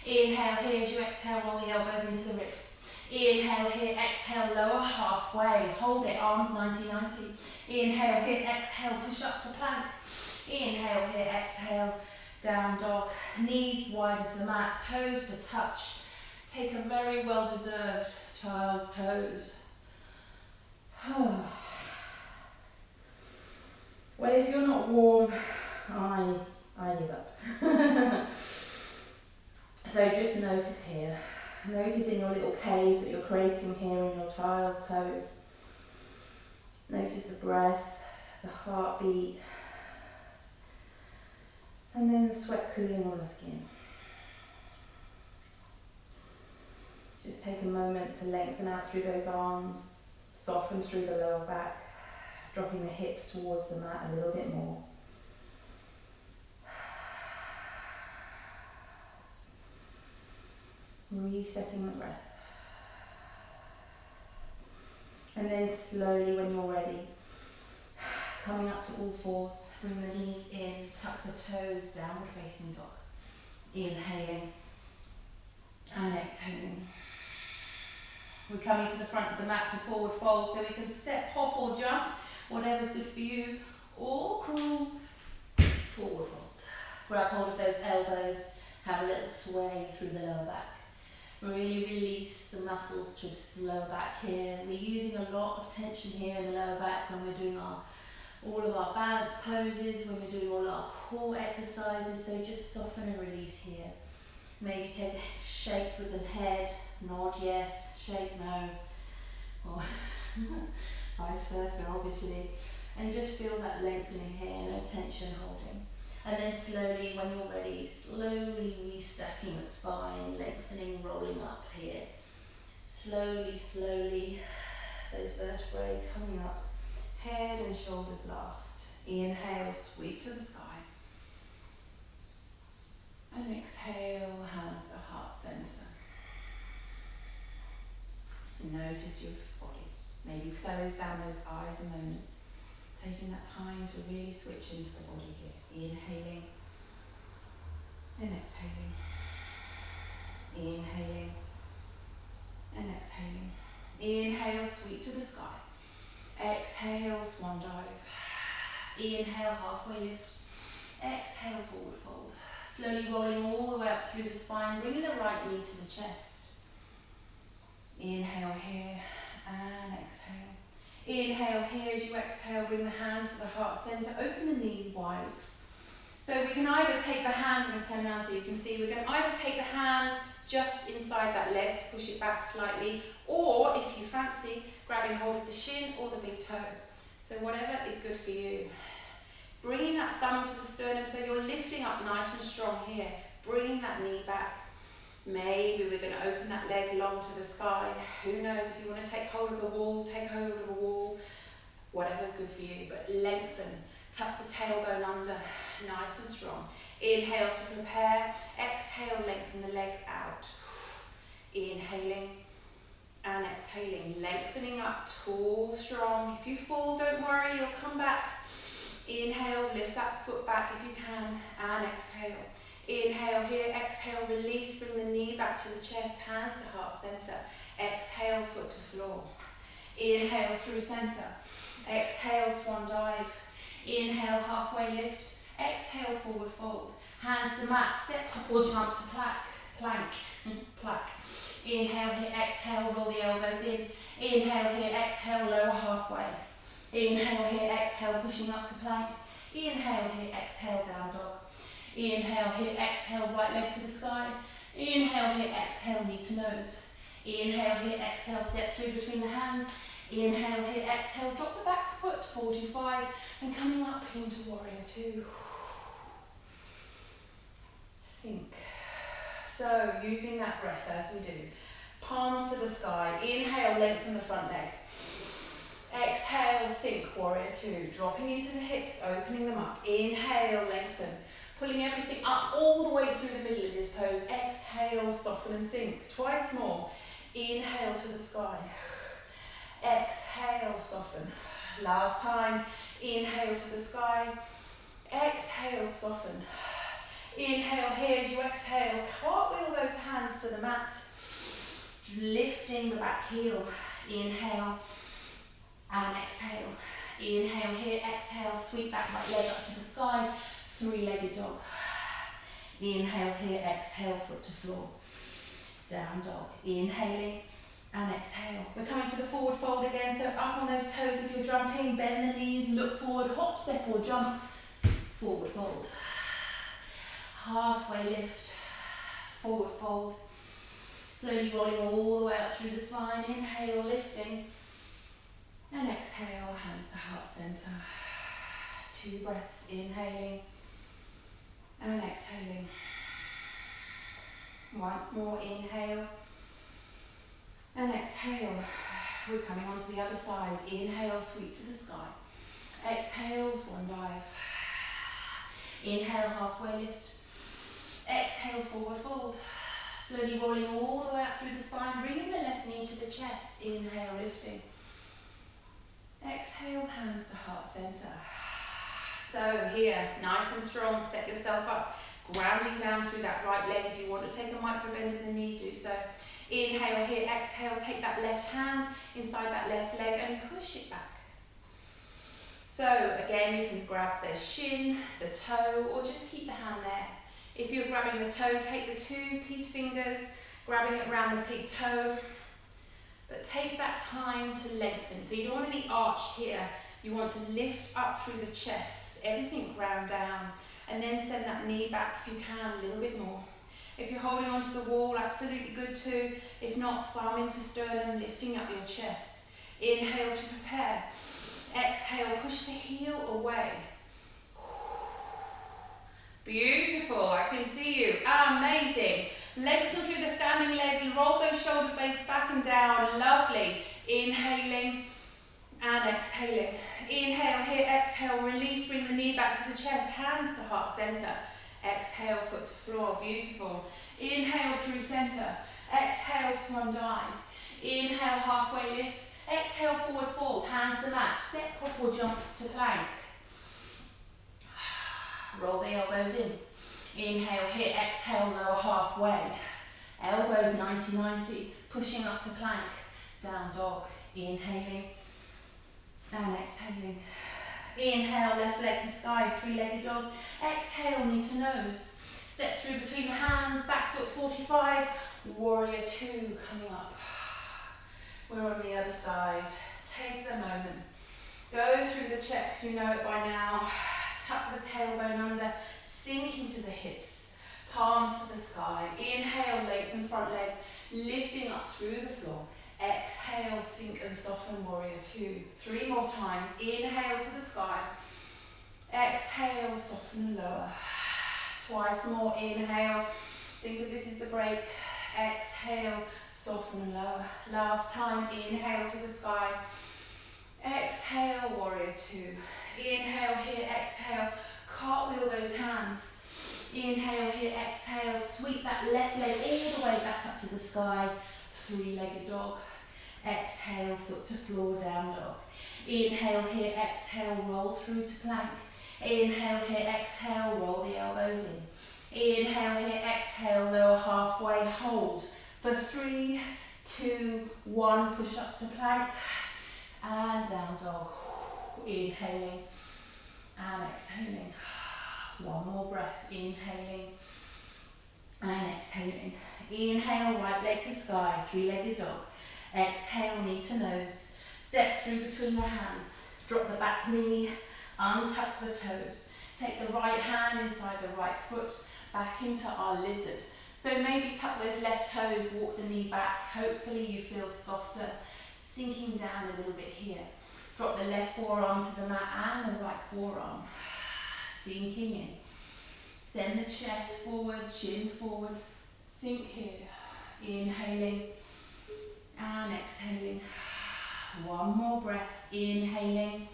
Inhale here as you exhale, roll the elbows into the ribs. Inhale here, exhale, lower halfway. Hold it, arms 90-90. Inhale here, exhale, push up to plank. Inhale here, exhale, down dog. Knees wide as the mat, toes to touch. Take a very well-deserved child's pose. Well, if you're not warm, I give up. So just notice here. Notice in your little cave that you're creating here in your child's pose. Notice the breath, the heartbeat, and then the sweat cooling on the skin. Just take a moment to lengthen out through those arms, soften through the lower back, dropping the hips towards the mat a little bit more. Resetting the breath. And then slowly, when you're ready, coming up to all fours, bring the knees in, tuck the toes, downward facing dog. Inhaling and exhaling. We're coming to the front of the mat to forward fold, so we can step, hop or jump, whatever's good for you, or crawl, forward fold. Grab hold of those elbows, have a little sway through the lower back. Really release the muscles to the lower back here. We're using a lot of tension here in the lower back when we're doing all of our balance poses, when we're doing all our core exercises, so just soften and release here. Maybe take a shake with the head, nod yes, shake no, or vice versa obviously, and just feel that lengthening here, no tension holding. And then slowly, when you're ready, slowly restacking the spine, lengthening, rolling up here. Slowly, slowly, those vertebrae coming up, head and shoulders last. Inhale, sweep to the sky. And exhale, hands to heart center. Notice your body. Maybe close down those eyes a moment. Taking that time to really switch into the body here. Inhaling and exhaling. Inhaling and exhaling. Inhale, sweep to the sky. Exhale, swan dive. Inhale, halfway lift. Exhale, forward fold. Slowly rolling all the way up through the spine, bringing the right knee to the chest. Inhale here and exhale. Inhale here as you exhale, bring the hands to the heart center, open the knee wide. So we can either take the hand, I'm going to turn now so you can see, we're going to either take the hand just inside that leg to push it back slightly, or if you fancy, grabbing hold of the shin or the big toe. So whatever is good for you. Bringing that thumb to the sternum so you're lifting up nice and strong here, bringing that knee back. Maybe we're going to open that leg long to the sky. Who knows, if you want to take hold of the wall, take hold of the wall. Whatever's good for you, but lengthen. Tuck the tailbone under, nice and strong. Inhale to prepare. Exhale, lengthen the leg out. Inhaling and exhaling. Lengthening up, tall, strong. If you fall, don't worry, you'll come back. Inhale, lift that foot back if you can, and exhale. Inhale here, exhale, release, bring the knee back to the chest, hands to heart center. Exhale, foot to floor. Inhale through center. Exhale, swan dive. Inhale, halfway lift. Exhale, forward fold. Hands to mat, step or jump to plank. Plank. Inhale here, exhale, roll the elbows in. Inhale here, exhale, lower halfway. Inhale here, exhale, pushing up to plank. Inhale here, exhale, down dog. Inhale here, exhale, right leg to the sky. Inhale here, exhale, knee to nose. Inhale here, exhale, step through between the hands. Inhale here, exhale, drop the back foot, 45, and coming up into warrior two. Sink. So, using that breath as we do. Palms to the sky. Inhale, lengthen the front leg. Exhale, sink, warrior two. Dropping into the hips, opening them up. Inhale, lengthen. Pulling everything up all the way through the middle of this pose. Exhale. exhale, soften and sink. Twice more. Inhale to the sky. Exhale, soften. Last time. Inhale to the sky. Exhale, soften. Inhale here as you exhale. Cartwheel those hands to the mat. Lifting the back heel. Inhale and exhale. Inhale here, exhale, sweep that right leg up to the sky. Three-legged dog. Inhale here, exhale, foot to floor. Down dog. Inhaling and exhale. We're coming to the forward fold again, so up on those toes if you're jumping, bend the knees, look forward, hop, step or jump. Forward fold. Halfway lift. Forward fold. Slowly rolling all the way up through the spine. Inhale, lifting. And exhale, hands to heart center. 2 breaths, inhaling and exhaling. Once more, inhale and exhale. We're coming onto the other side. Inhale, sweep to the sky. Exhale, swan dive. Inhale, halfway lift. Exhale, forward fold. Slowly rolling all the way up through the spine, bringing the left knee to the chest. Inhale, lifting. Exhale, hands to heart center. So here, nice and strong, set yourself up, grounding down through that right leg. If you want to take a micro bend in the knee, do so. Inhale here, exhale, take that left hand inside that left leg and push it back. So again, you can grab the shin, the toe, or just keep the hand there. If you're grabbing the toe, take the 2 peace fingers, grabbing it around the big toe. But take that time to lengthen. So you don't want to be arched here. You want to lift up through the chest, everything ground down, and then send that knee back if you can, a little bit more. If you're holding onto the wall, absolutely good too. If not, thumb into sternum, lifting up your chest. Inhale to prepare. Exhale, push the heel away. Beautiful, I can see you. Amazing. Lengthen through the standing leg, roll those shoulder blades back and down. Lovely. Inhaling and exhaling. Inhale here, exhale, release, bring the knee back to the chest, hands to heart center. Exhale, foot to floor. Beautiful. Inhale through center. Exhale, swan dive. Inhale, halfway lift. Exhale, forward fold, hands to mat. Step, hop or jump to plank. Roll the elbows in. Inhale, hit, exhale, lower halfway. Elbows 90-90, pushing up to plank. Down dog. Inhaling and exhaling. Inhale, left leg to sky, 3-legged dog. Exhale, knee to nose. Step through between the hands, back foot 45. Warrior 2 coming up. We're on the other side. Take the moment. Go through the checks, you know it by now. Tuck the tailbone under, sink into the hips. Palms to the sky. Inhale, lengthen front leg, lifting up through the floor. Exhale, sink and soften, warrior 2. 3 more times. Inhale to the sky. Exhale, soften and lower. Twice more. Inhale. Think of this as the break. Exhale, soften and lower. Last time. Inhale to the sky. Exhale, warrior 2. Inhale here, exhale. Cartwheel those hands. Inhale here, exhale. Sweep that left leg all the way back up to the sky. 3-legged dog. Exhale, foot to floor, down dog. Inhale here, exhale, roll through to plank. Inhale here, exhale, roll the elbows in. Inhale here, exhale, lower halfway, hold. For 3, 2, 1, push up to plank. And down dog. Inhaling and exhaling. 1 more breath. Inhaling and exhaling. Inhale, right leg to sky, 3-legged dog. Exhale, knee to nose. Step through between the hands. Drop the back knee, untuck the toes. Take the right hand inside the right foot, back into our lizard. So maybe tuck those left toes, walk the knee back. Hopefully you feel softer, sinking down a little bit here. Drop the left forearm to the mat and the right forearm. Sinking in. Send the chest forward, chin forward. Sink here. Inhaling and exhaling. 1 more breath. Inhaling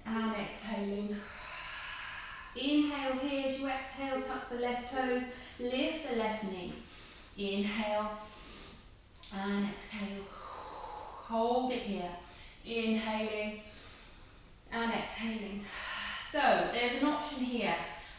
and exhaling. Inhale here as you exhale, tuck tuck the left toes, lift the left knee. Inhale and exhale. Hold it here. Inhaling and exhaling. So there's an option here.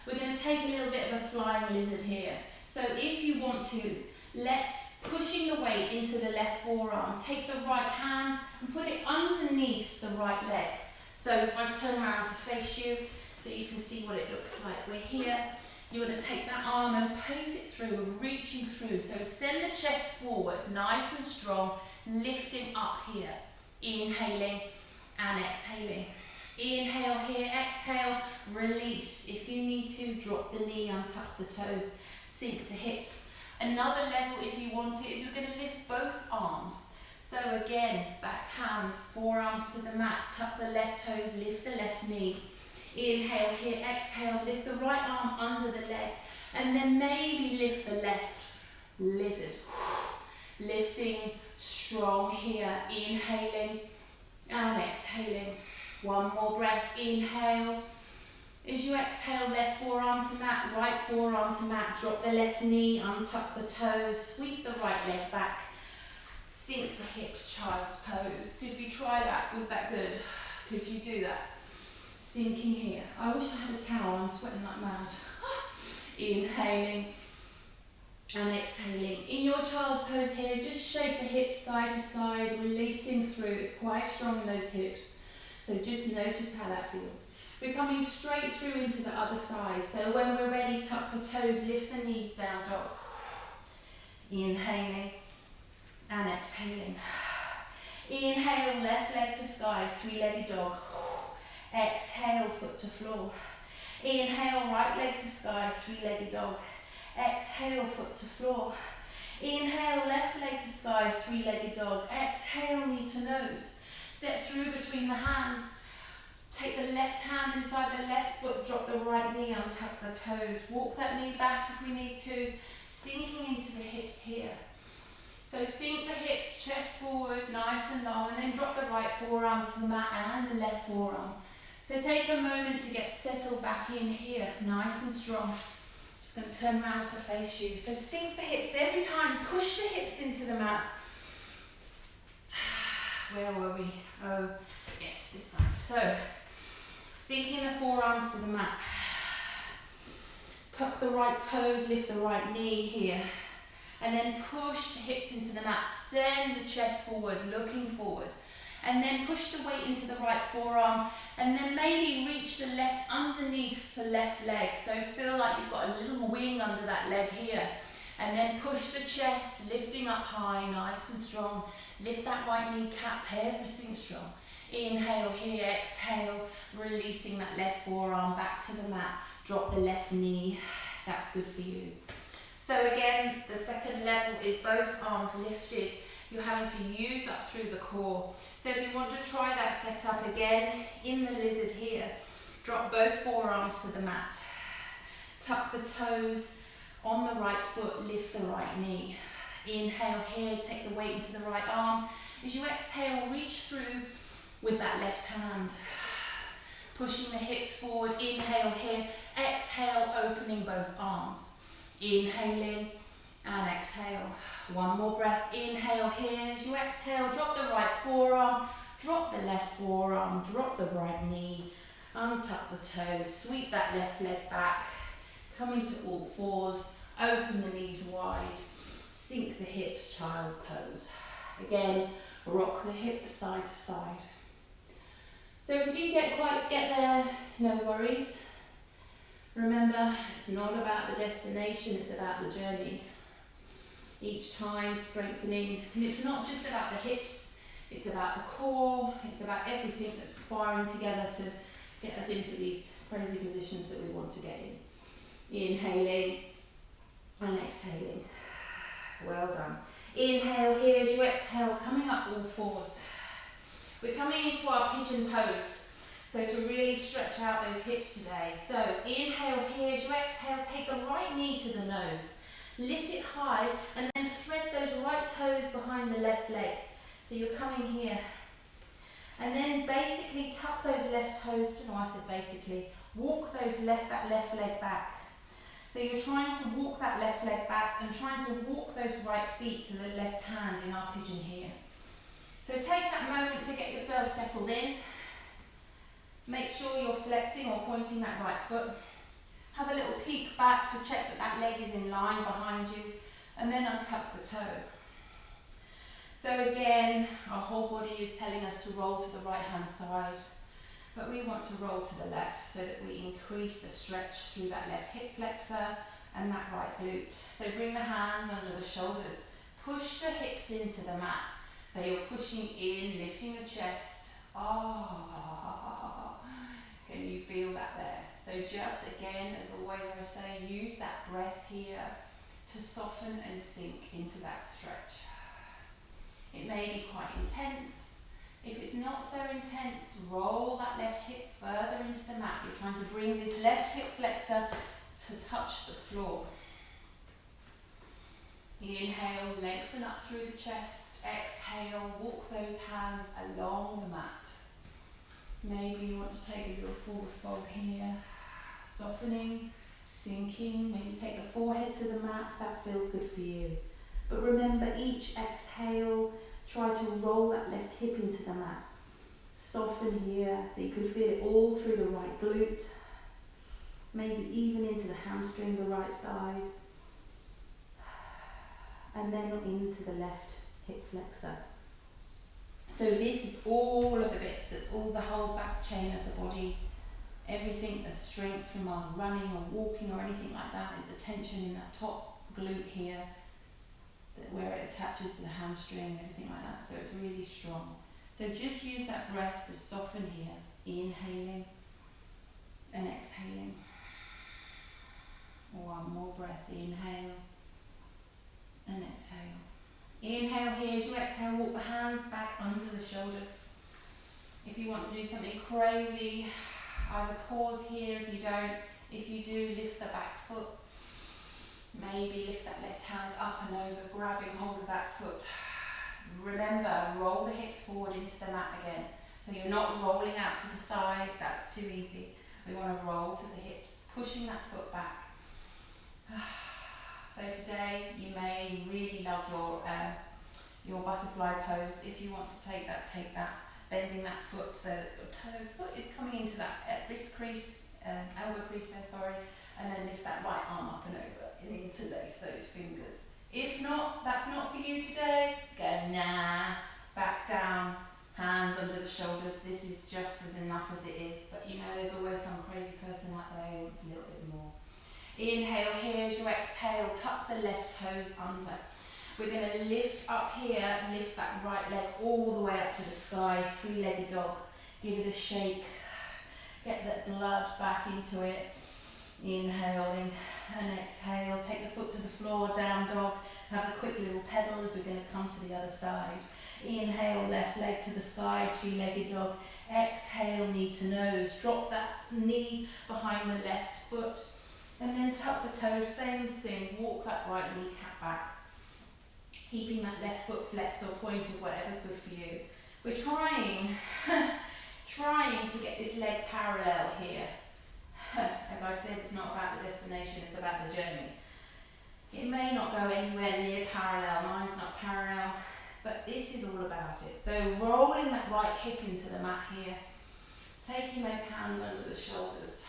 We're going to take a little bit of a flying lizard here. So if you want to, let's, pushing the weight into the left forearm, take the right hand and put it underneath the right leg. So if I turn around to face you, so you can see what it looks like. We're here. You're going to take that arm and pace it through, reaching through. So send the chest forward, nice and strong, lifting up here. Inhaling and exhaling. Inhale here, exhale, release. If you need to, drop the knee, untuck the toes, sink the hips. Another level, if you want it, is we're going to lift both arms. So again, back hand, forearms to the mat, tuck the left toes, lift the left knee. Inhale here, exhale, lift the right arm under the leg, and then maybe lift the left lizard. Lifting strong here, inhaling and exhaling. One more breath, inhale. As you exhale, left forearm to mat, right forearm to mat, drop the left knee, untuck the toes, sweep the right leg back, sink the hips, child's pose. Did we try that? Was that good? Could you do that? Sinking here. I wish I had a towel, I'm sweating like mad. Inhaling and exhaling. In your child's pose here, just shake the hips side to side, releasing through. It's quite strong in those hips. So just notice how that feels. We're coming straight through into the other side. So when we're ready, tuck the toes, lift the knees down, dog. Inhaling and exhaling. Inhale, left leg to sky, three-legged dog. Exhale, foot to floor. Inhale, right leg to sky, three-legged dog. Exhale, foot to floor. Inhale, left leg to sky, three-legged dog. Exhale, knee to nose. Step through between the hands. Take the left hand inside the left foot, drop the right knee, untuck the toes. Walk that knee back if we need to, sinking into the hips here. So sink the hips, chest forward, nice and long, and then drop the right forearm to the mat and the left forearm. So take a moment to get settled back in here, nice and strong. Just going to turn around to face you. So sink the hips every time, push the hips into the mat. Where were we? Oh, yes, this side. So, sinking the forearms to the mat. Tuck the right toes, lift the right knee here. And then push the hips into the mat. Send the chest forward, looking forward. And then push the weight into the right forearm. And then maybe reach the left underneath the left leg. So feel like you've got a little wing under that leg here. And then push the chest, lifting up high, nice and strong. Lift that right kneecap, everything strong. Inhale here, exhale, releasing that left forearm back to the mat. Drop the left knee, that's good for you. So again, the second level is both arms lifted. You're having to use up through the core. So if you want to try that setup again, in the lizard here, drop both forearms to the mat. Tuck the toes on the right foot, lift the right knee. Inhale here, take the weight into the right arm. As you exhale, reach through with that left hand. Pushing the hips forward, inhale here, exhale, opening both arms. Inhaling and exhale. One more breath, inhale here. As you exhale, drop the right forearm, drop the left forearm, drop the right knee, untuck the toes, sweep that left leg back, coming to all fours, open the knees wide, sink the hips, child's pose. Again, rock the hips side to side. So if you didn't quite get there, no worries. Remember, it's not about the destination, it's about the journey. Each time strengthening, and it's not just about the hips, it's about the core, it's about everything that's firing together to get us into these crazy positions that we want to get in. Inhaling and exhaling. Well done. Inhale here as you exhale, coming up all fours. We're coming into our pigeon pose. So to really stretch out those hips today. So inhale here as you exhale, take the right knee to the nose. Lift it high and then thread those right toes behind the left leg. So you're coming here. And then basically tuck those left toes, I said basically, walk that left leg back. So you're trying to walk that left leg back and trying to walk those right feet to the left hand in our pigeon here. So take that moment to get yourself settled in. Make sure you're flexing or pointing that right foot. Have a little peek back to check that that leg is in line behind you, and then untuck the toe. So again, our whole body is telling us to roll to the right hand side, but we want to roll to the left so that we increase the stretch through that left hip flexor and that right glute. So bring the hands under the shoulders, push the hips into the mat. So you're pushing in, lifting the chest. Can you feel that there? So just again, as always I say, use that breath here to soften and sink into that stretch. It may be quite intense. If it's not so intense, roll that left hip further into the mat. You're trying to bring this left hip flexor to touch the floor. Inhale, lengthen up through the chest. Exhale, walk those hands along the mat. Maybe you want to take a little forward fold here. Softening, sinking. Maybe take the forehead to the mat if that feels good for you. But remember, each exhale, try to roll that left hip into the mat. Soften here, so you can feel it all through the right glute. Maybe even into the hamstring, the right side. And then into the left hip flexor. So this is all of the bits, that's all the whole back chain of the body. Everything, the strength from our running or walking or anything like that is the tension in that top glute here, where it attaches to the hamstring and everything like that. So it's really strong. So just use that breath to soften here. Inhaling and exhaling. One more breath. Inhale and exhale. Inhale here. As you exhale, walk the hands back under the shoulders. If you want to do something crazy, either pause here if you don't. If you do, lift the back foot. Maybe lift that left hand up and over, grabbing hold of that foot. Remember, roll the hips forward into the mat again. So you're not rolling out to the side, that's too easy. We want to roll to the hips, pushing that foot back. So today you may really love your butterfly pose. If you want to take that, bending that foot so that your foot is coming into that wrist crease, elbow crease there, sorry, and then lift that right arm up and over and interlace those fingers. If not, that's not for you today, go back down, hands under the shoulders. This is just as enough as it is, but you know there's always some crazy person out there who wants a little bit more. Inhale here, as you exhale, tuck the left toes under. We're going to lift up here, lift that right leg all the way up to the sky, three-legged dog. Give it a shake, get that blood back into it. Inhaling and exhale, take the foot to the floor, down dog. Have a quick little pedal as we're going to come to the other side. Inhale, left leg to the sky, three-legged dog. Exhale, knee to nose. Drop that knee behind the left foot. And then tuck the toes, same thing, walk that right kneecap back. Keeping that left foot flexed or pointed, whatever's good for you. We're trying to get this leg parallel here. As I said, it's not about the destination, it's about the journey. It may not go anywhere near parallel, mine's not parallel, but this is all about it. So rolling that right hip into the mat here, taking those hands under the shoulders,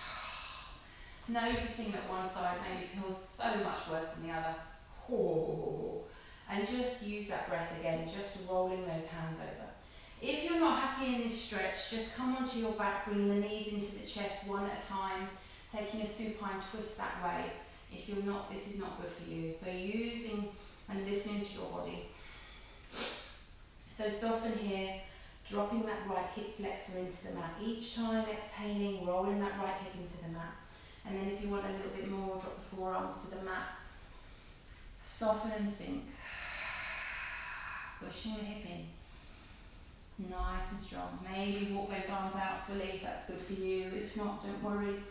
noticing that one side maybe feels so much worse than the other. And just use that breath again, just rolling those hands over. If you're not happy in this stretch, just come onto your back, bring the knees into the chest one at a time, taking a supine twist that way. If you're not, this is not good for you. So using and listening to your body. So soften here, dropping that right hip flexor into the mat. Each time exhaling, rolling that right hip into the mat. And then if you want a little bit more, drop the forearms to the mat. Soften and sink. Pushing the hip in. Nice and strong. Maybe walk those arms out fully if that's good for you. If not, don't worry.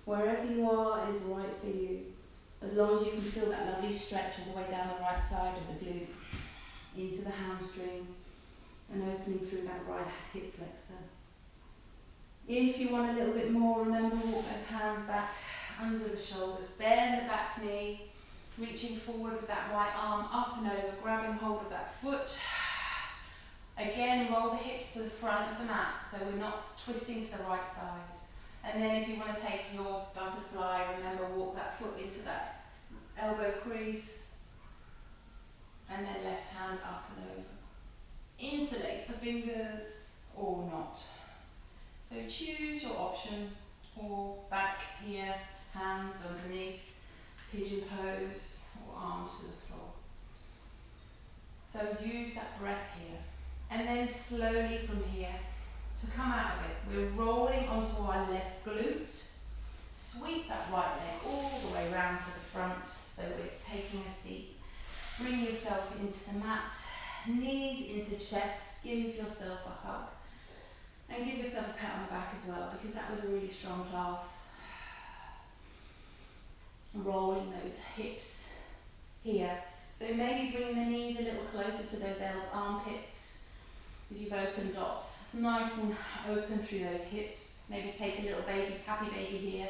Wherever you are is right for you. As long as you can feel that lovely stretch all the way down the right side of the glute, into the hamstring, and opening through that right hip flexor. If you want a little bit more, remember, walk those hands back under the shoulders. Bend the back Reaching forward with that right arm up and over, grabbing hold of that foot. Again, roll the hips to the front of the mat, so we're not twisting to the right side. And then if you want to take your butterfly, remember, walk that foot into that elbow crease. And then left hand up and over. Interlace the fingers or not. So choose your option, or back here, hands underneath, pigeon pose, or arms to the floor. So use that breath here. And then slowly from here, to come out of it, we're rolling onto our left glute. Sweep that right leg all the way round to the front, so it's taking a seat. Bring yourself into the mat, knees into chest, give yourself a hug. And give yourself a pat on the back as well, because that was a really strong class. Rolling those hips here. So maybe bring the knees a little closer to those armpits, as you've opened dots. Nice and open through those hips. Maybe take a little baby, happy baby here.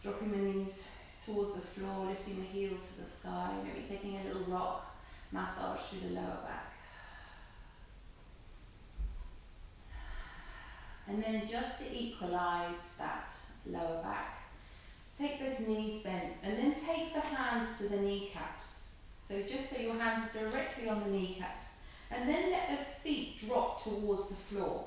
Dropping the knees towards the floor, lifting the heels to the sky. Maybe taking a little rock massage through the lower back. And then just to equalise that lower back, take those knees bent and then take the hands to the kneecaps. So just so your hands are directly on the kneecaps. And then let the feet drop towards the floor.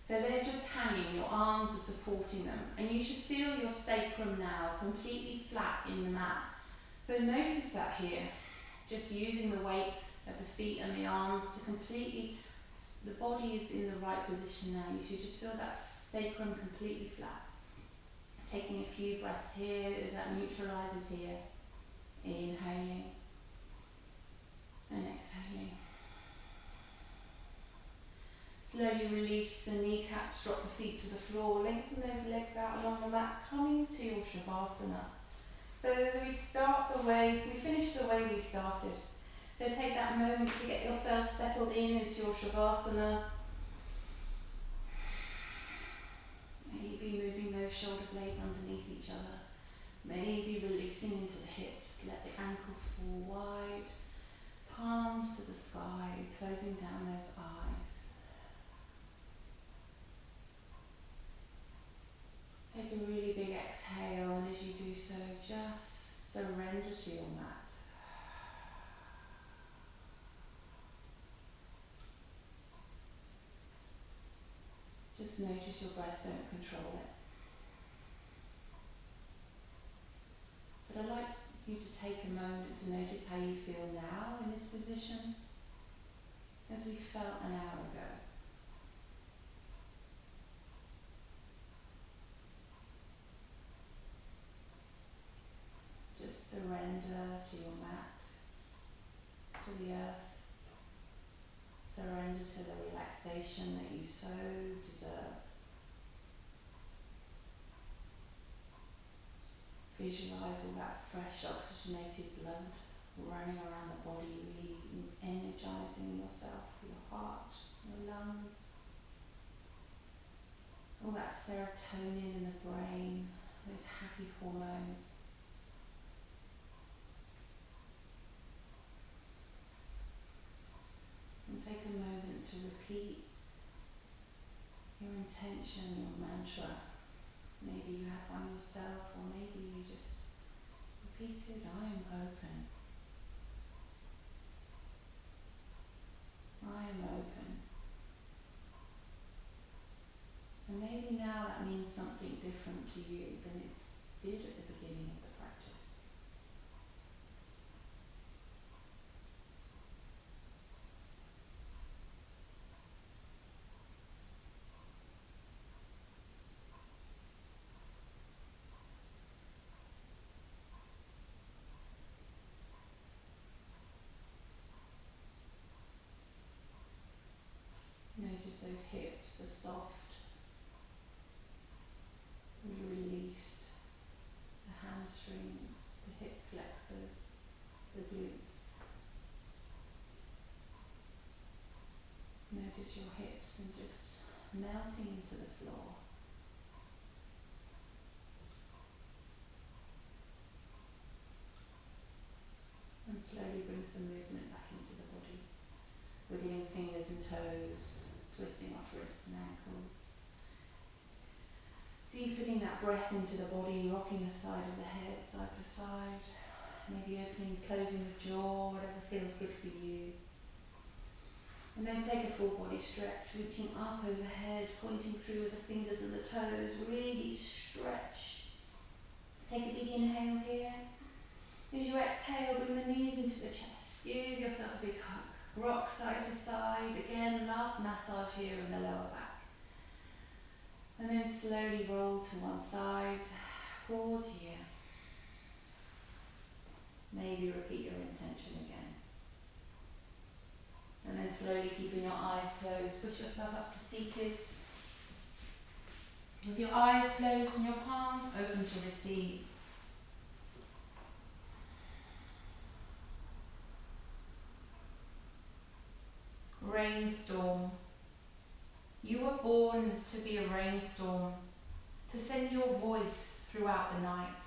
So they're just hanging, your arms are supporting them. And you should feel your sacrum now completely flat in the mat. So notice that here, just using the weight of the feet and the arms to completely, the body is in the right position now. You should just feel that sacrum completely flat. Taking a few breaths here as that neutralizes here. Inhaling and exhaling. Slowly release the kneecaps, drop the feet to the floor, lengthen those legs out along the mat, coming to your Shavasana. So as we start the way, we finish the way we started. So take that moment to get yourself settled into your Shavasana. Maybe moving those shoulder blades underneath each other. Maybe releasing into the hips, let the ankles fall wide. Palms to the sky, closing down those eyes. Take a really big exhale, and as you do so, just surrender to your mat. Just notice your breath, don't control it. But I'd like you to take a moment to notice how you feel now in this position, as we felt an hour ago. Just surrender to your mat, to the earth. Surrender to the relaxation that you so deserve. Visualize all that fresh oxygenated blood running around the body, really energizing yourself, your heart, your lungs. All that serotonin in the brain, those happy hormones. And take a moment to repeat your intention, your mantra. Maybe you have one yourself, or maybe you just repeat it, I am open. I am open. And maybe now that means something different to you than it did at the beginning of the practice. Notice those hips are soft. We released the hamstrings, the hip flexors, the glutes. Notice your hips and just melting into the floor. And slowly bring some movement back into the body. Wiggling fingers and toes, twisting off wrists and ankles. Deepening that breath into the body, rocking the side of the head side to side. Maybe opening, closing the jaw, whatever feels good for you. And then take a full body stretch, reaching up overhead, pointing through with the fingers and the toes. Really stretch. Take a big inhale here. As you exhale, bring the knees into the chest. Give yourself a big hug. Rock side to side. Again, last massage here in the lower back. And then slowly roll to one side. Pause here. Maybe repeat your intention again. And then slowly keeping your eyes closed, push yourself up to seated. With your eyes closed and your palms open to receive. Rainstorm. You were born to be a rainstorm, to send your voice throughout the night,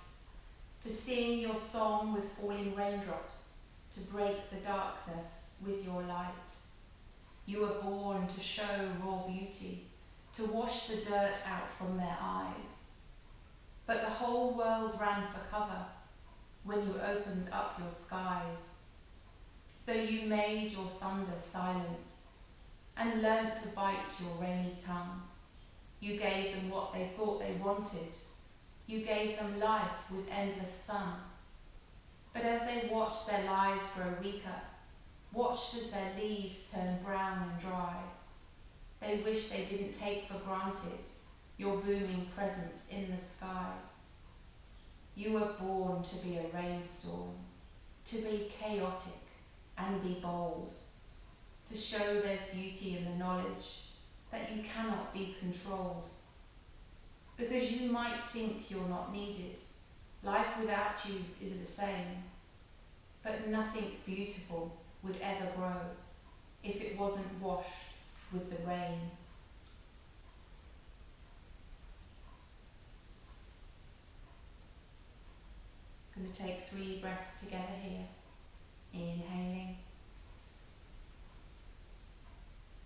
to sing your song with falling raindrops, to break the darkness with your light. You were born to show raw beauty, to wash the dirt out from their eyes. But the whole world ran for cover when you opened up your skies. So you made your thunder silent and learnt to bite your rainy tongue. You gave them what they thought they wanted. You gave them life with endless sun. But as they watched their lives grow weaker, watched as their leaves turn brown and dry, they wished they didn't take for granted your booming presence in the sky. You were born to be a rainstorm, to be chaotic and be bold, to show there's beauty in the knowledge that you cannot be controlled. Because you might think you're not needed. Life without you is the same. But nothing beautiful would ever grow if it wasn't washed with the rain. I'm going to take 3 breaths together here. Inhaling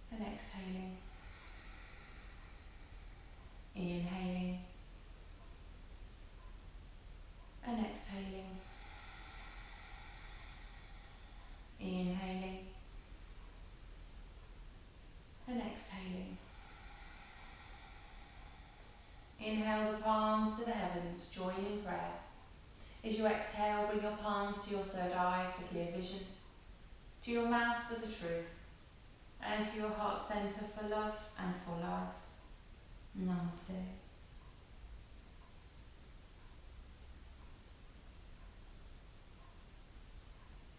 and exhaling. Inhaling and exhaling. Inhaling and exhaling. Inhale the palms to the heavens, join in prayer. As you exhale, bring your palms to your third eye for clear vision, to your mouth for the truth, and to your heart center for love and for life. Namaste.